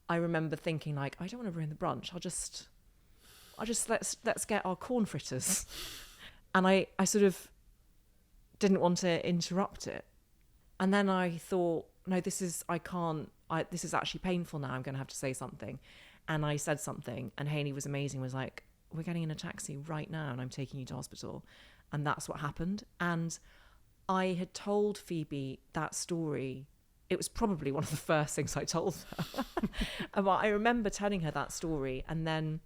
A: I remember thinking, like, I don't want to ruin the brunch. I'll just let's get our corn fritters. And I sort of didn't want to interrupt it. And then I thought, no, this is actually painful now. I'm going to have to say something. And I said something, and Hayley was amazing, was like, we're getting in a taxi right now and I'm taking you to hospital. And that's what happened. And I had told Phoebe that story. It was probably one of the first things I told her. But I remember telling her that story, and then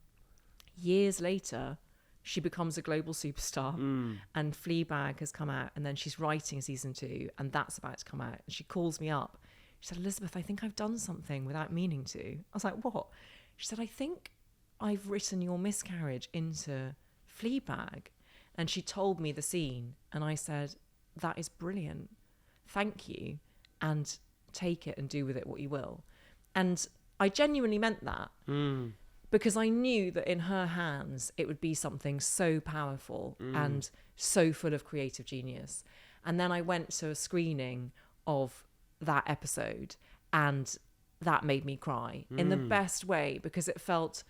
A: years later, she becomes a global superstar, and Fleabag has come out, and then she's writing season 2, and that's about to come out. And she calls me up. She said, Elizabeth, I think I've done something without meaning to. I was like, what? She said, I think I've written your miscarriage into Fleabag. And she told me the scene, and I said, that is brilliant. Thank you. And take it and do with it what you will. And I genuinely meant that, because I knew that in her hands it would be something so powerful and so full of creative genius. And then I went to a screening of that episode, and that made me cry in the best way, because it felt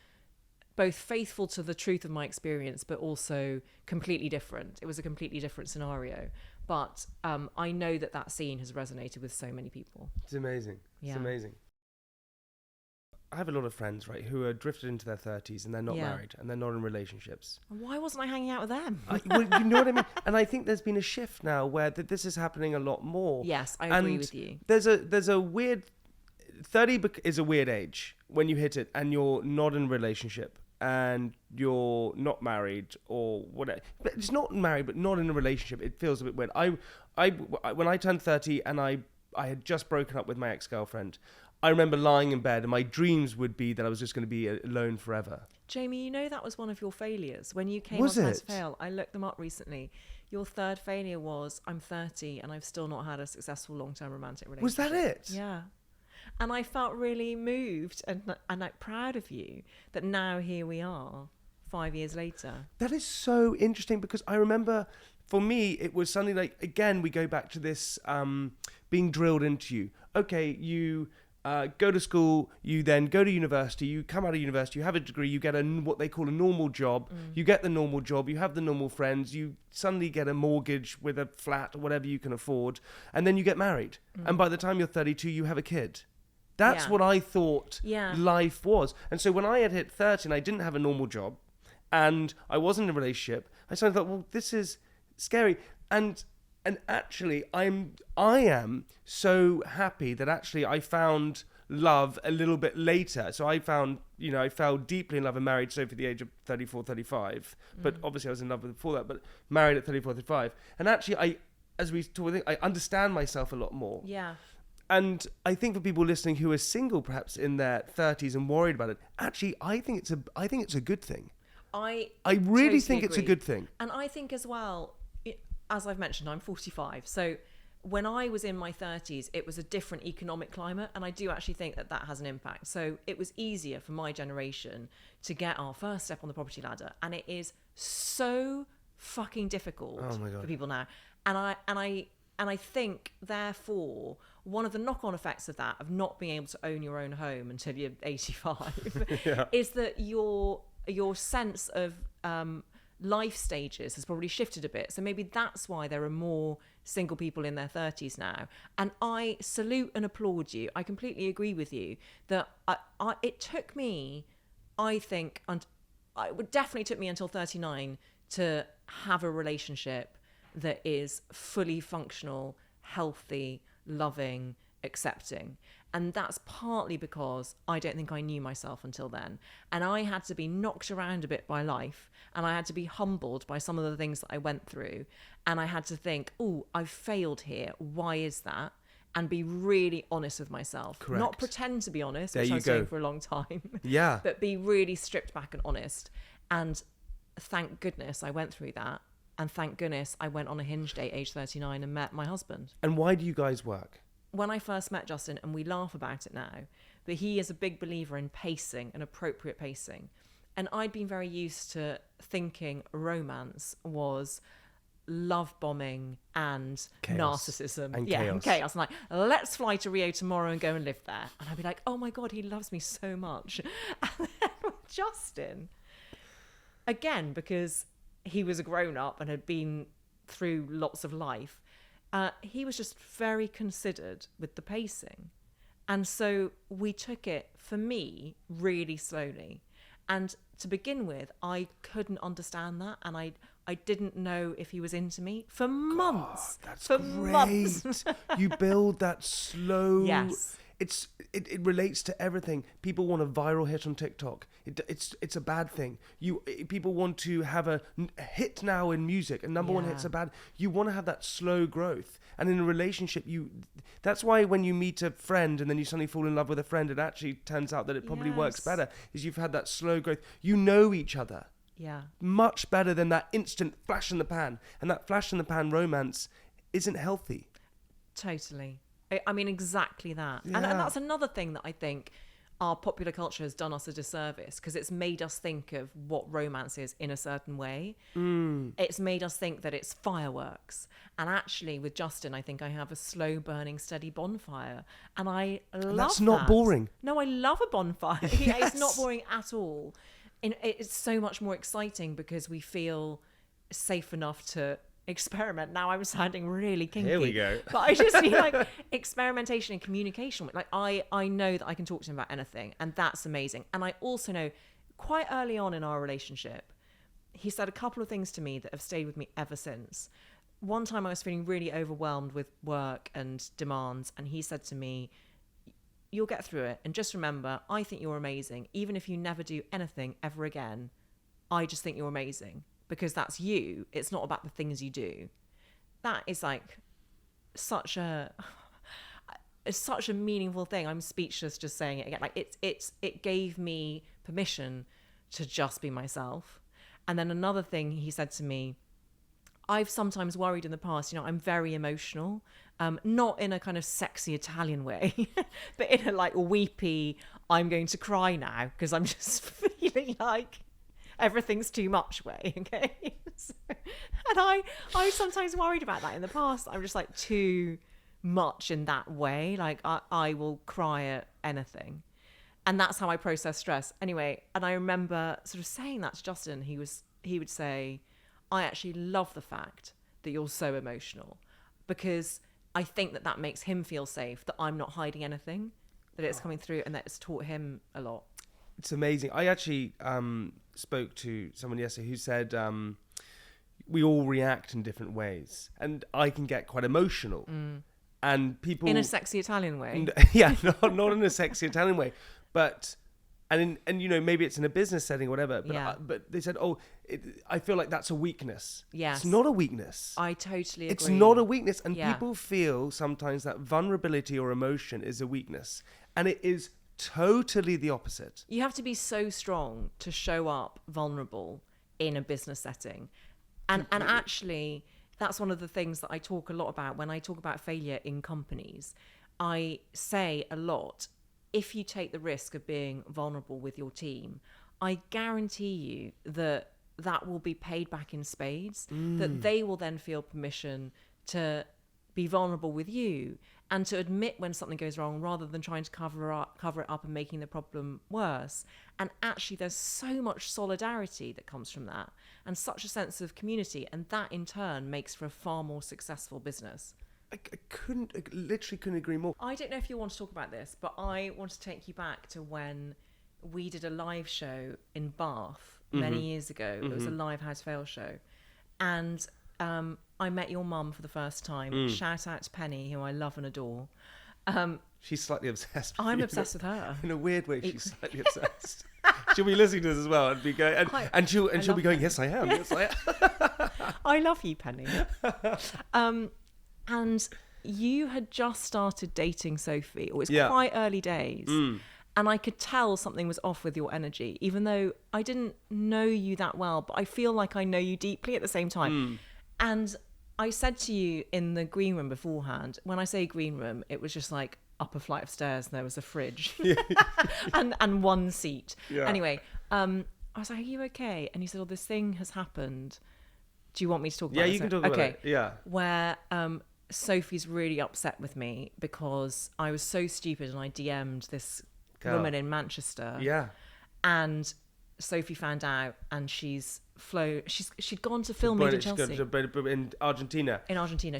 A: both faithful to the truth of my experience, but also completely different. It was a completely different scenario. But I know that scene has resonated with so many people.
B: It's amazing.
A: Yeah.
B: It's amazing. I have a lot of friends, right, who are drifted into their 30s and they're not married and they're not in relationships.
A: Why wasn't I hanging out with them?
B: Well, you know what I mean? And I think there's been a shift now where this is happening a lot more.
A: Yes, I agree with you.
B: There's a weird... 30 is a weird age when you hit it and you're not in a relationship and you're not married or whatever. But it's not married, but not in a relationship. It feels a bit weird. When I turned 30 and I had just broken up with my ex-girlfriend, I remember lying in bed and my dreams would be that I was just going to be alone forever.
A: Jamie, you know that was one of your failures. When you came on First Fail, I looked them up recently. Your third failure was, I'm 30 and I've still not had a successful long-term romantic relationship.
B: Was that it?
A: Yeah. And I felt really moved and like proud of you that now here we are 5 years later.
B: That is so interesting because I remember for me, it was something like, again, we go back to this being drilled into you. Okay, you go to school, you then go to university, you come out of university, you have a degree, you get what they call a normal job. You get the normal job, you have the normal friends, you suddenly get a mortgage with a flat or whatever you can afford, and then you get married. And by the time you're 32, you have a kid. That's what I thought life was. And so when I had hit 30 and I didn't have a normal job and I wasn't in a relationship, I suddenly thought, well, this is scary. And actually, I am so happy that actually I found love a little bit later. So I found, I fell deeply in love and married Sophie at the age of 34, 35. But obviously I was in love before that, but married at 34, 35. And actually, as we talk, I understand myself a lot more.
A: Yeah.
B: And I think for people listening who are single, perhaps in their 30s and worried about it, actually, I think it's a good thing. I really
A: totally
B: think
A: agree.
B: it's a good thing.
A: And I think as well, as I've mentioned, I'm 45. So when I was in my 30s, it was a different economic climate. And I do actually think that has an impact. So it was easier for my generation to get our first step on the property ladder. And it is so fucking difficult for people now. And I think, therefore, one of the knock-on effects of that, of not being able to own your own home until you're 85, is that your sense of life stages has probably shifted a bit. So maybe that's why there are more single people in their 30s now. And I salute and applaud you. I completely agree with you that it took me, I think, and it definitely took me until 39 to have a relationship that is fully functional, healthy, loving, accepting. And that's partly because I don't think I knew myself until then. And I had to be knocked around a bit by life. And I had to be humbled by some of the things that I went through. And I had to think, oh, I've failed here. Why is that? And be really honest with myself.
B: Correct.
A: Not pretend to be honest,
B: there
A: which I
B: you
A: was
B: go.
A: doing for a long time.
B: Yeah.
A: But be really stripped back and honest. And thank goodness I went through that. And thank goodness I went on a Hinge date age 39 and met my husband.
B: And why do you guys work?
A: When I first met Justin, and we laugh about it now, but he is a big believer in pacing and appropriate pacing. And I'd been very used to thinking romance was love bombing and
B: chaos.
A: Narcissism.
B: And
A: chaos.
B: And
A: chaos. I'm like, let's fly to Rio tomorrow and go and live there. And I'd be like, oh my God, he loves me so much. And then with Justin, again, because he was a grown-up and had been through lots of life, he was just very considered with the pacing. And so we took it, for me, really slowly. And to begin with, I couldn't understand that. And I didn't know if he was into me for months.
B: God, that's
A: for
B: great.
A: Months.
B: You build that slow...
A: Yes.
B: It relates to everything. People want a viral hit on TikTok. It's a bad thing. People want to have a hit now in music. A number one hit's a bad. You want to have that slow growth. And in a relationship, that's why when you meet a friend and then you suddenly fall in love with a friend, it actually turns out that it probably works better. Is you've had that slow growth. You know each other.
A: Yeah.
B: Much better than that instant flash in the pan. And that flash in the pan romance isn't healthy.
A: Totally. I mean, exactly that.
B: Yeah.
A: And that's another thing that I think our popular culture has done us a disservice, because it's made us think of what romance is in a certain way. It's made us think that it's fireworks. And actually, with Justin, I think I have a slow burning, steady bonfire. And I love
B: That's not boring.
A: No, I love a bonfire.
B: Yes.
A: It's not boring at all. And it's so much more exciting because we feel safe enough to experiment. Now I'm sounding really kinky.
B: Here we go.
A: But I just mean like experimentation and communication. Like I know that I can talk to him about anything, and that's amazing. And I also know quite early on in our relationship, he said a couple of things to me that have stayed with me ever since. One time I was feeling really overwhelmed with work and demands, and he said to me, "You'll get through it. And just remember, I think you're amazing. Even if you never do anything ever again, I just think you're amazing. Because that's you. It's not about the things you do." That is like such a meaningful thing. I'm speechless just saying it again. Like it gave me permission to just be myself. And then another thing he said to me, I've sometimes worried in the past, I'm very emotional, not in a kind of sexy Italian way, but in a like weepy, I'm going to cry now because I'm just feeling like everything's too much way, okay? And I sometimes worried about that in the past. I'm just like too much in that way. Like I will cry at anything. And that's how I process stress. Anyway, and I remember sort of saying that to Justin. He would say, I actually love the fact that you're so emotional, because I think that makes him feel safe, that I'm not hiding anything, that it's coming through, and that it's taught him a lot.
B: It's amazing. I actually spoke to someone yesterday who said we all react in different ways, and I can get quite emotional. And people
A: in a sexy Italian way.
B: Yeah, not in a sexy Italian way, but and maybe it's in a business setting or whatever. But but they said, I feel like that's a weakness.
A: Yes,
B: it's not a weakness.
A: I totally agree.
B: It's not a weakness, and people feel sometimes that vulnerability or emotion is a weakness, and it is totally the opposite.
A: You have to be so strong to show up vulnerable in a business setting, and actually that's one of the things that I talk a lot about when I talk about failure in companies. I say a lot, if you take the risk of being vulnerable with your team, I guarantee you that will be paid back in spades, that they will then feel permission to be vulnerable with you and to admit when something goes wrong rather than trying to cover it up and making the problem worse. And actually there's so much solidarity that comes from that, and such a sense of community, and that in turn makes for a far more successful business.
B: I literally couldn't agree more.
A: I don't know if you want to talk about this, but I want to take you back to when we did a live show in Bath many years ago. It was a live House Fail show, and I met your mum for the first time. Shout out to Penny, who I love and adore.
B: She's slightly obsessed with
A: I'm
B: you.
A: obsessed with her.
B: In a weird way, she's slightly obsessed. She'll be listening to this as well and be going, and she'll be going, yes, I am. Yes, I am.
A: I love you, Penny. And you had just started dating Sophie. It was quite early days. And I could tell something was off with your energy, even though I didn't know you that well, but I feel like I know you deeply at the same time. And I said to you in the green room beforehand, when I say green room, it was just like up a flight of stairs and there was a fridge and one seat. Anyway, I was like, are you okay? And you said, this thing has happened. Do you want me to talk about it?
B: Yeah, you can talk about it. Yeah.
A: Where Sophie's really upset with me because I was so stupid and I DM'd this woman in Manchester.
B: Yeah.
A: And Sophie found out, and she'd gone to film Made in Chelsea.
B: In Argentina.
A: In Argentina.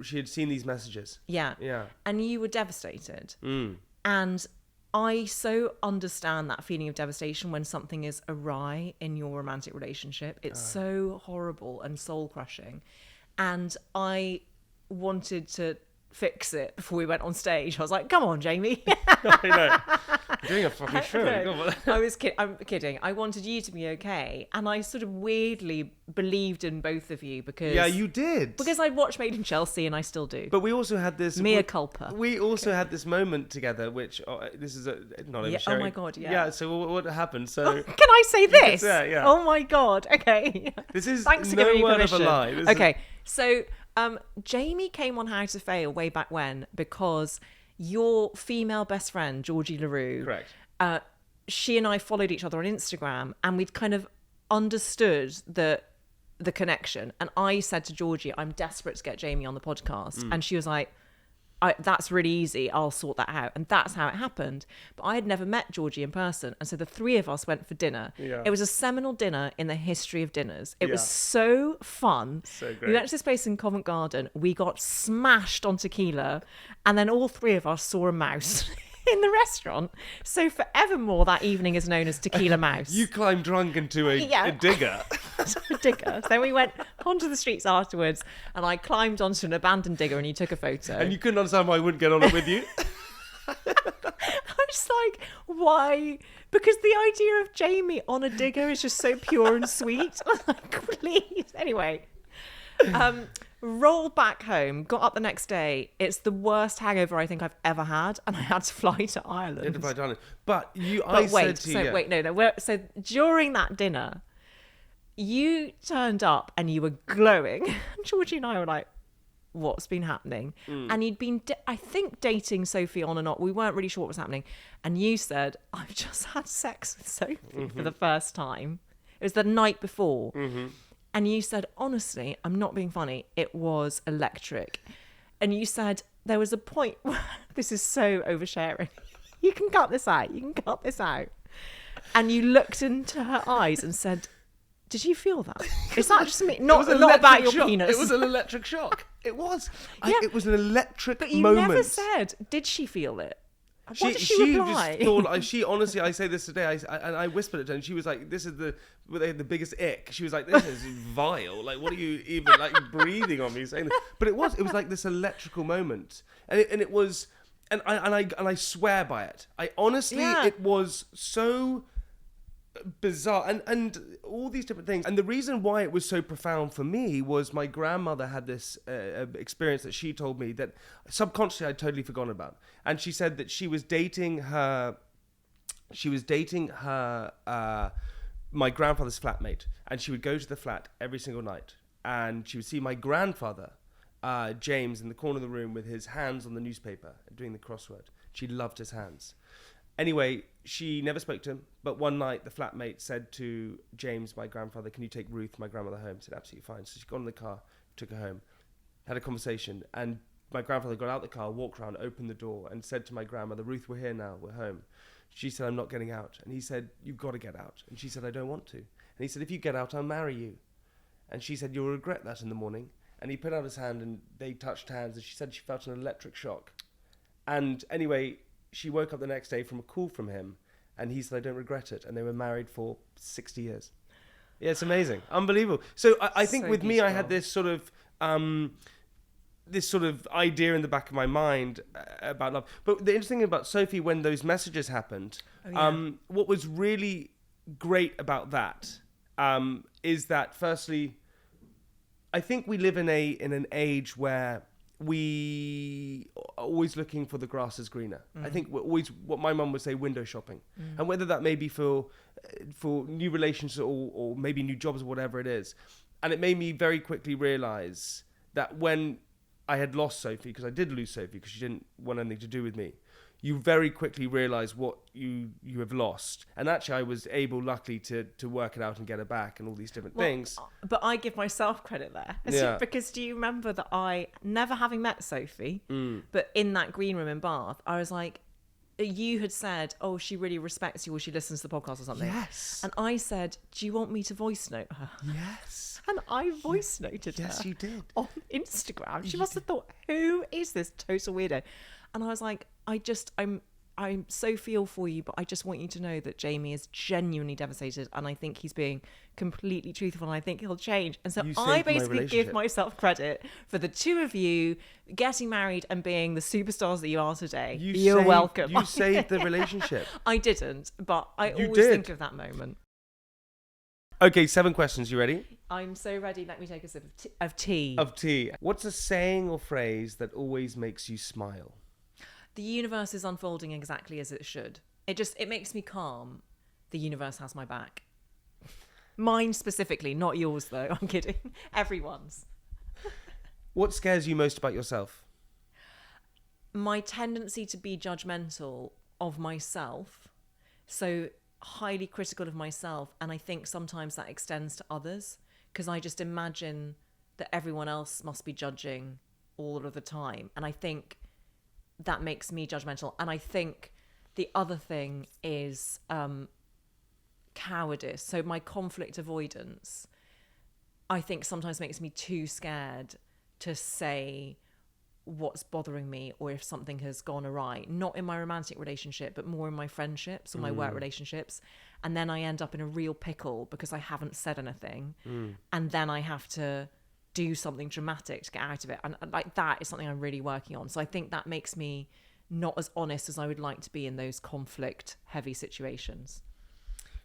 B: She had seen these messages.
A: Yeah. Yeah. And you were devastated. And I so understand that feeling of devastation when something is awry in your romantic relationship. It's so horrible and soul crushing. And I wanted to fix it before we went on stage. I was like, come on, Jamie.
B: I know. You're doing a fucking show.
A: I'm kidding. I wanted you to be okay. And I sort of weirdly believed in both of you because...
B: Yeah, you did.
A: Because I'd watched Made in Chelsea and I still do.
B: But we also had this...
A: Mea culpa.
B: We also had this moment together, which... this is not oversharing.
A: Oh my God, yeah.
B: Yeah, so what happened? So...
A: Can I say this?
B: Yeah.
A: Oh my God, okay.
B: This is
A: Thanks for
B: no
A: giving me
B: word
A: permission.
B: of a lie.
A: Okay, so Jamie came on How to Fail way back when because your female best friend, Georgie LaRue...
B: Correct.
A: She and I followed each other on Instagram, and we'd kind of understood the connection. And I said to Georgie, I'm desperate to get Jamie on the podcast. And she was like, that's really easy. I'll sort that out. And that's how it happened. But I had never met Georgie in person. And so the three of us went for dinner.
B: Yeah.
A: It was a seminal dinner in the history of dinners. It was so fun.
B: So great.
A: We went to this place in Covent Garden. We got smashed on tequila. And then all three of us saw a mouse in the restaurant. So forevermore, that evening is known as Tequila Mouse.
B: You climbed drunk into a digger.
A: A digger. So we went onto the streets afterwards, and I climbed onto an abandoned digger, and you took a photo.
B: And you couldn't understand why I wouldn't get on it with you.
A: I was like, why? Because the idea of Jamie on a digger is just so pure and sweet. I was like, please. Anyway, rolled back home, got up the next day. It's the worst hangover I think I've ever had, and I had to fly to Ireland.
B: You had to fly to Ireland. But
A: so during that dinner, you turned up and you were glowing. Georgie and I were like, what's been happening? And you'd been, I think, dating Sophie on and off. We weren't really sure what was happening. And you said, I've just had sex with Sophie for the first time. It was the night before. And you said, honestly, I'm not being funny, it was electric. And you said there was a point where, this is so oversharing. You can cut this out. And you looked into her eyes and said, did you feel that? Is that just me? Not about your penis.
B: It was an electric shock. It was.
A: Yeah.
B: It was an electric
A: moment.
B: moment.
A: But you never said, did she feel it? What did she reply?
B: Just thought, she honestly, I say this today, I whispered it to her, and she was like, this is the biggest ick. She was like, this is vile. Like, what are you even, like, breathing on me saying this? But it was like this electrical moment. And it was, and I swear by it. I honestly, it was so bizarre, and all these different things. And the reason why it was so profound for me was my grandmother had this experience that she told me that subconsciously I'd totally forgotten about. And she said that she was dating my grandfather's flatmate, and she would go to the flat every single night, and she would see my grandfather, James, in the corner of the room with his hands on the newspaper doing the crossword. She loved his hands. Anyway, she never spoke to him, but one night the flatmate said to James, my grandfather, can you take Ruth, my grandmother, home? He said, absolutely fine. So she got in the car, took her home, had a conversation, and my grandfather got out the car, walked around, opened the door, and said to my grandmother, Ruth, we're here now, we're home. She said, I'm not getting out. And he said, you've got to get out. And she said, I don't want to. And he said, if you get out, I'll marry you. And she said, you'll regret that in the morning. And he put out his hand, and they touched hands, and she said she felt an electric shock. And anyway, she woke up the next day from a call from him, and he said, I don't regret it. And they were married for 60 years. Yeah, it's amazing. Unbelievable. So I think with beautiful. Me, I had this sort of idea in the back of my mind about love. But the interesting thing about Sophie, when those messages happened, what was really great about that is that, firstly, I think we live in an age where we are always looking for the grass is greener. I think we're always, what my mum would say, window shopping. And whether that may be for new relationships or maybe new jobs or whatever it is. And it made me very quickly realise that when I had lost Sophie, because I did lose Sophie because she didn't want anything to do with me, you very quickly realise what you have lost. And actually I was able, luckily, to work it out and get her back and all these different things.
A: But I give myself credit there. Because do you remember that I, never having met Sophie, but in that green room in Bath, I was like, you had said, oh, she really respects you or she listens to the podcast or something.
B: Yes.
A: And I said, do you want me to voice note her?
B: Yes.
A: And I voice noted her.
B: Yes, you did.
A: On Instagram. She must have thought, who is this total weirdo? And I was like, I'm so feel for you, but I just want you to know that Jamie is genuinely devastated, and I think he's being completely truthful, and I think he'll change. And so I basically give myself credit for the two of you getting married and being the superstars that you are today. You're welcome.
B: You saved the relationship.
A: I didn't, but I always think of that moment.
B: Okay, 7 questions. You ready?
A: I'm so ready. Let me take a sip of tea.
B: Of tea. What's a saying or phrase that always makes you smile?
A: The universe is unfolding exactly as it should. It makes me calm. The universe has my back. Mine specifically, not yours though. I'm kidding. Everyone's.
B: What scares you most about yourself?
A: My tendency to be judgmental of myself. So highly critical of myself. And I think sometimes that extends to others, because I just imagine that everyone else must be judging all of the time. And I think that makes me judgmental. And I think the other thing is cowardice. So my conflict avoidance, I think, sometimes makes me too scared to say what's bothering me or if something has gone awry, not in my romantic relationship, but more in my friendships or my work relationships. And then I end up in a real pickle because I haven't said anything. And then I have to do something dramatic to get out of it. And like, that is something I'm really working on. So I think that makes me not as honest as I would like to be in those conflict heavy situations.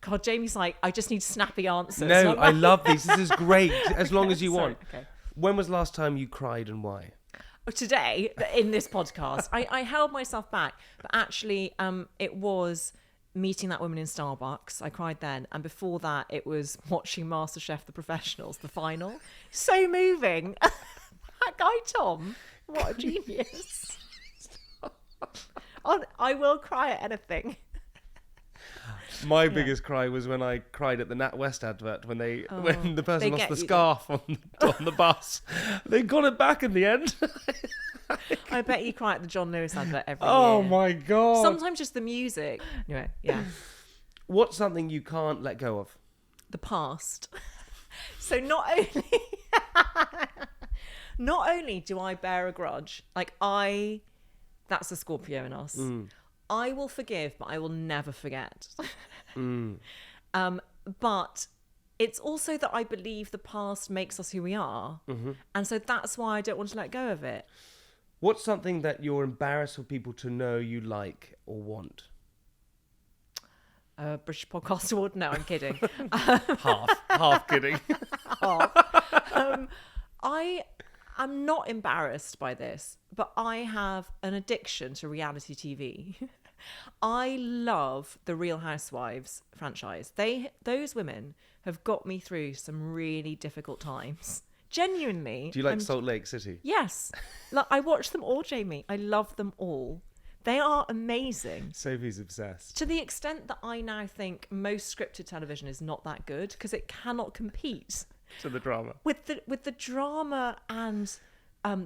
A: God, Jamie's like, I just need snappy answers.
B: No, I love these. This is great. As long as you want.
A: Okay.
B: When was the last time you cried and why?
A: Today, in this podcast, I held myself back, but actually it was meeting that woman in Starbucks. I cried then, and before that it was watching MasterChef The Professionals, the final. So moving. That guy Tom, what a genius. I will cry at anything.
B: My biggest cry was when I cried at the NatWest advert when the person lost the scarf on the bus. They got it back in the end.
A: I bet you cry at the John Lewis advert every year.
B: Oh my God.
A: Sometimes just the music. Anyway, yeah.
B: What's something you can't let go of?
A: The past. So not only do I bear a grudge, like that's a Scorpio in us. I will forgive, but I will never forget. But it's also that I believe the past makes us who we are. And so that's why I don't want to let go of it.
B: What's something that you're embarrassed for people to know you like or want?
A: British Podcast Award? No, I'm kidding.
B: Half kidding.
A: I'm not embarrassed by this, but I have an addiction to reality TV. I love the Real Housewives franchise. Those women have got me through some really difficult times. Genuinely.
B: Do you like Salt Lake City?
A: Yes. Like, I watch them all, Jamie. I love them all. They are amazing.
B: Sophie's obsessed.
A: To the extent that I now think most scripted television is not that good because it cannot compete
B: to the drama.
A: With the drama and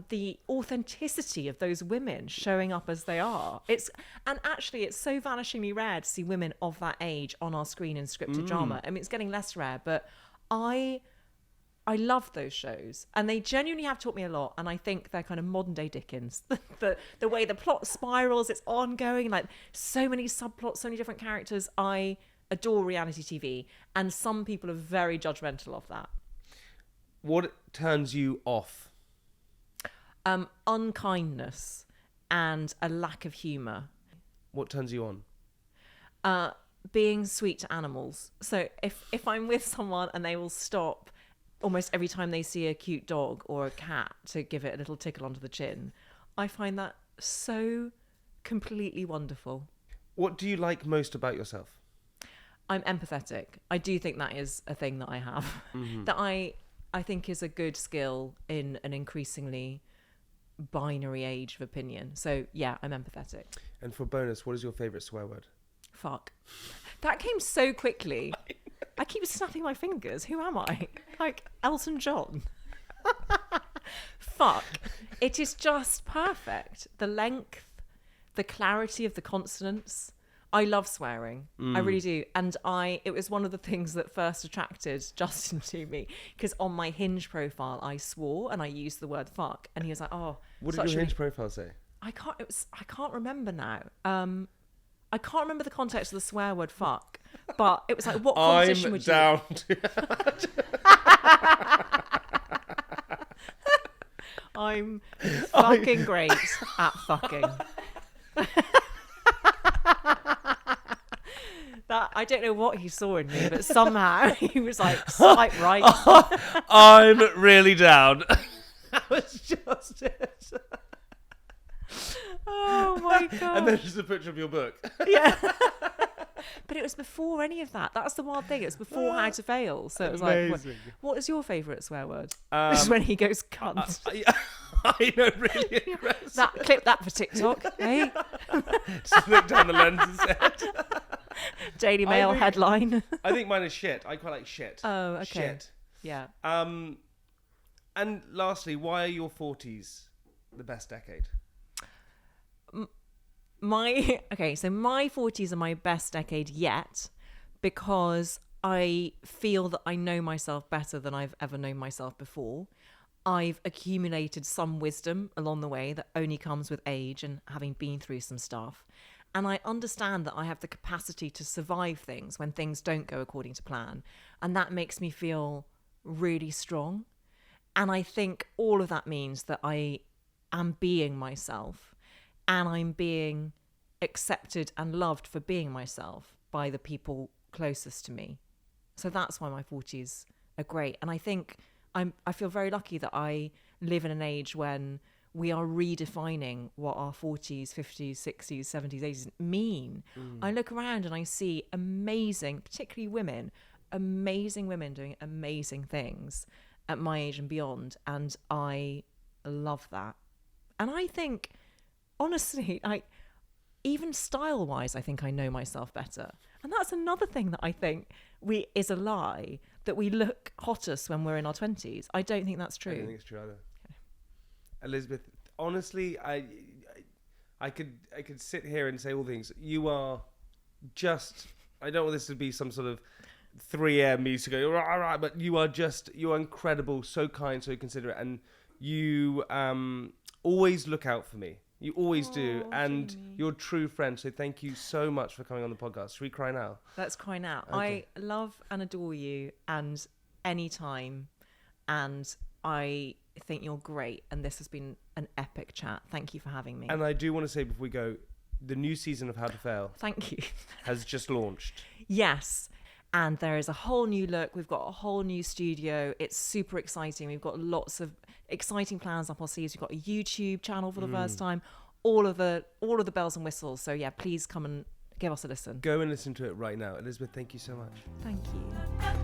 A: the authenticity of those women showing up as they are. It's so vanishingly rare to see women of that age on our screen in scripted drama. I mean, it's getting less rare, but I love those shows, and they genuinely have taught me a lot. And I think they're kind of modern day Dickens. the way the plot spirals, it's ongoing, like so many subplots, so many different characters. I adore reality TV, and some people are very judgmental of that.
B: What turns you off?
A: Unkindness and a lack of humour.
B: What turns you on?
A: Being sweet to animals. So if I'm with someone and they will stop almost every time they see a cute dog or a cat to give it a little tickle onto the chin, I find that so completely wonderful.
B: What do you like most about yourself?
A: I'm empathetic. I do think that is a thing that I have. That I think is a good skill in an increasingly binary age of opinion. So yeah, I'm empathetic.
B: And for bonus, what is your favourite swear word?
A: Fuck. That came so quickly. I keep snapping my fingers. Who am I? Like Elton John. Fuck. It is just perfect. The length, the clarity of the consonants. I love swearing. I really do. And it was one of the things that first attracted Justin to me, because on my Hinge profile I swore and I used the word fuck, and he was like, "Oh."
B: What did your Hinge profile say?
A: I can't remember now. I can't remember the context of the swear word fuck, but it was like, what competition would you...
B: I'm down.
A: I'm fucking great at fucking. That I don't know what he saw in me, but somehow he was like, swipe right.
B: I'm really down. That was just it.
A: Oh my God.
B: And then just a picture of your book.
A: Yeah. But it was before any of that. That's the wild thing. It was before How to Fail. So it was
B: amazing.
A: Like, what is your favourite swear word? This is when he goes cunt.
B: I know, really aggressive.
A: Clip that for TikTok, eh?
B: Just look down the lens and said.
A: Daily Mail headline.
B: I think mine is shit. I quite like shit.
A: Oh, okay.
B: Shit.
A: Yeah.
B: And lastly, why are your 40s the best decade?
A: my 40s are my best decade yet, because I feel that I know myself better than I've ever known myself before. I've accumulated some wisdom along the way that only comes with age and having been through some stuff. And I understand that I have the capacity to survive things when things don't go according to plan. And that makes me feel really strong. And I think all of that means that I am being myself, and I'm being accepted and loved for being myself by the people closest to me. So that's why my 40s are great. And I think I feel very lucky that I live in an age when we are redefining what our 40s, 50s, 60s, 70s, 80s mean. I look around and I see amazing, particularly women, amazing women doing amazing things at my age and beyond. And I love that. And I think, honestly, even style-wise, I think I know myself better. And that's another thing that I think is a lie, that we look hottest when we're in our 20s. I don't think that's true.
B: I don't think it's true either. Okay. Elizabeth, honestly, I could sit here and say all things. You are just, I don't want this to be some sort of 3am music, go, right, but you are incredible, so kind, so considerate, and you always look out for me. You always do, and Jamie, you're a true friend. So thank you so much for coming on the podcast. Should we cry now?
A: Let's cry now.
B: Okay.
A: I love and adore you, and anytime, and I think you're great. And this has been an epic chat. Thank you for having me.
B: And I do want to say before we go, the new season of How to Fail.
A: Thank you.
B: Has just launched.
A: Yes. And there is a whole new look. We've got a whole new studio. It's super exciting. We've got lots of exciting plans up our sleeves. We've got a YouTube channel for the first time. All of the bells and whistles. So yeah, please come and give us a listen.
B: Go and listen to it right now. Elizabeth, thank you so much.
A: Thank you.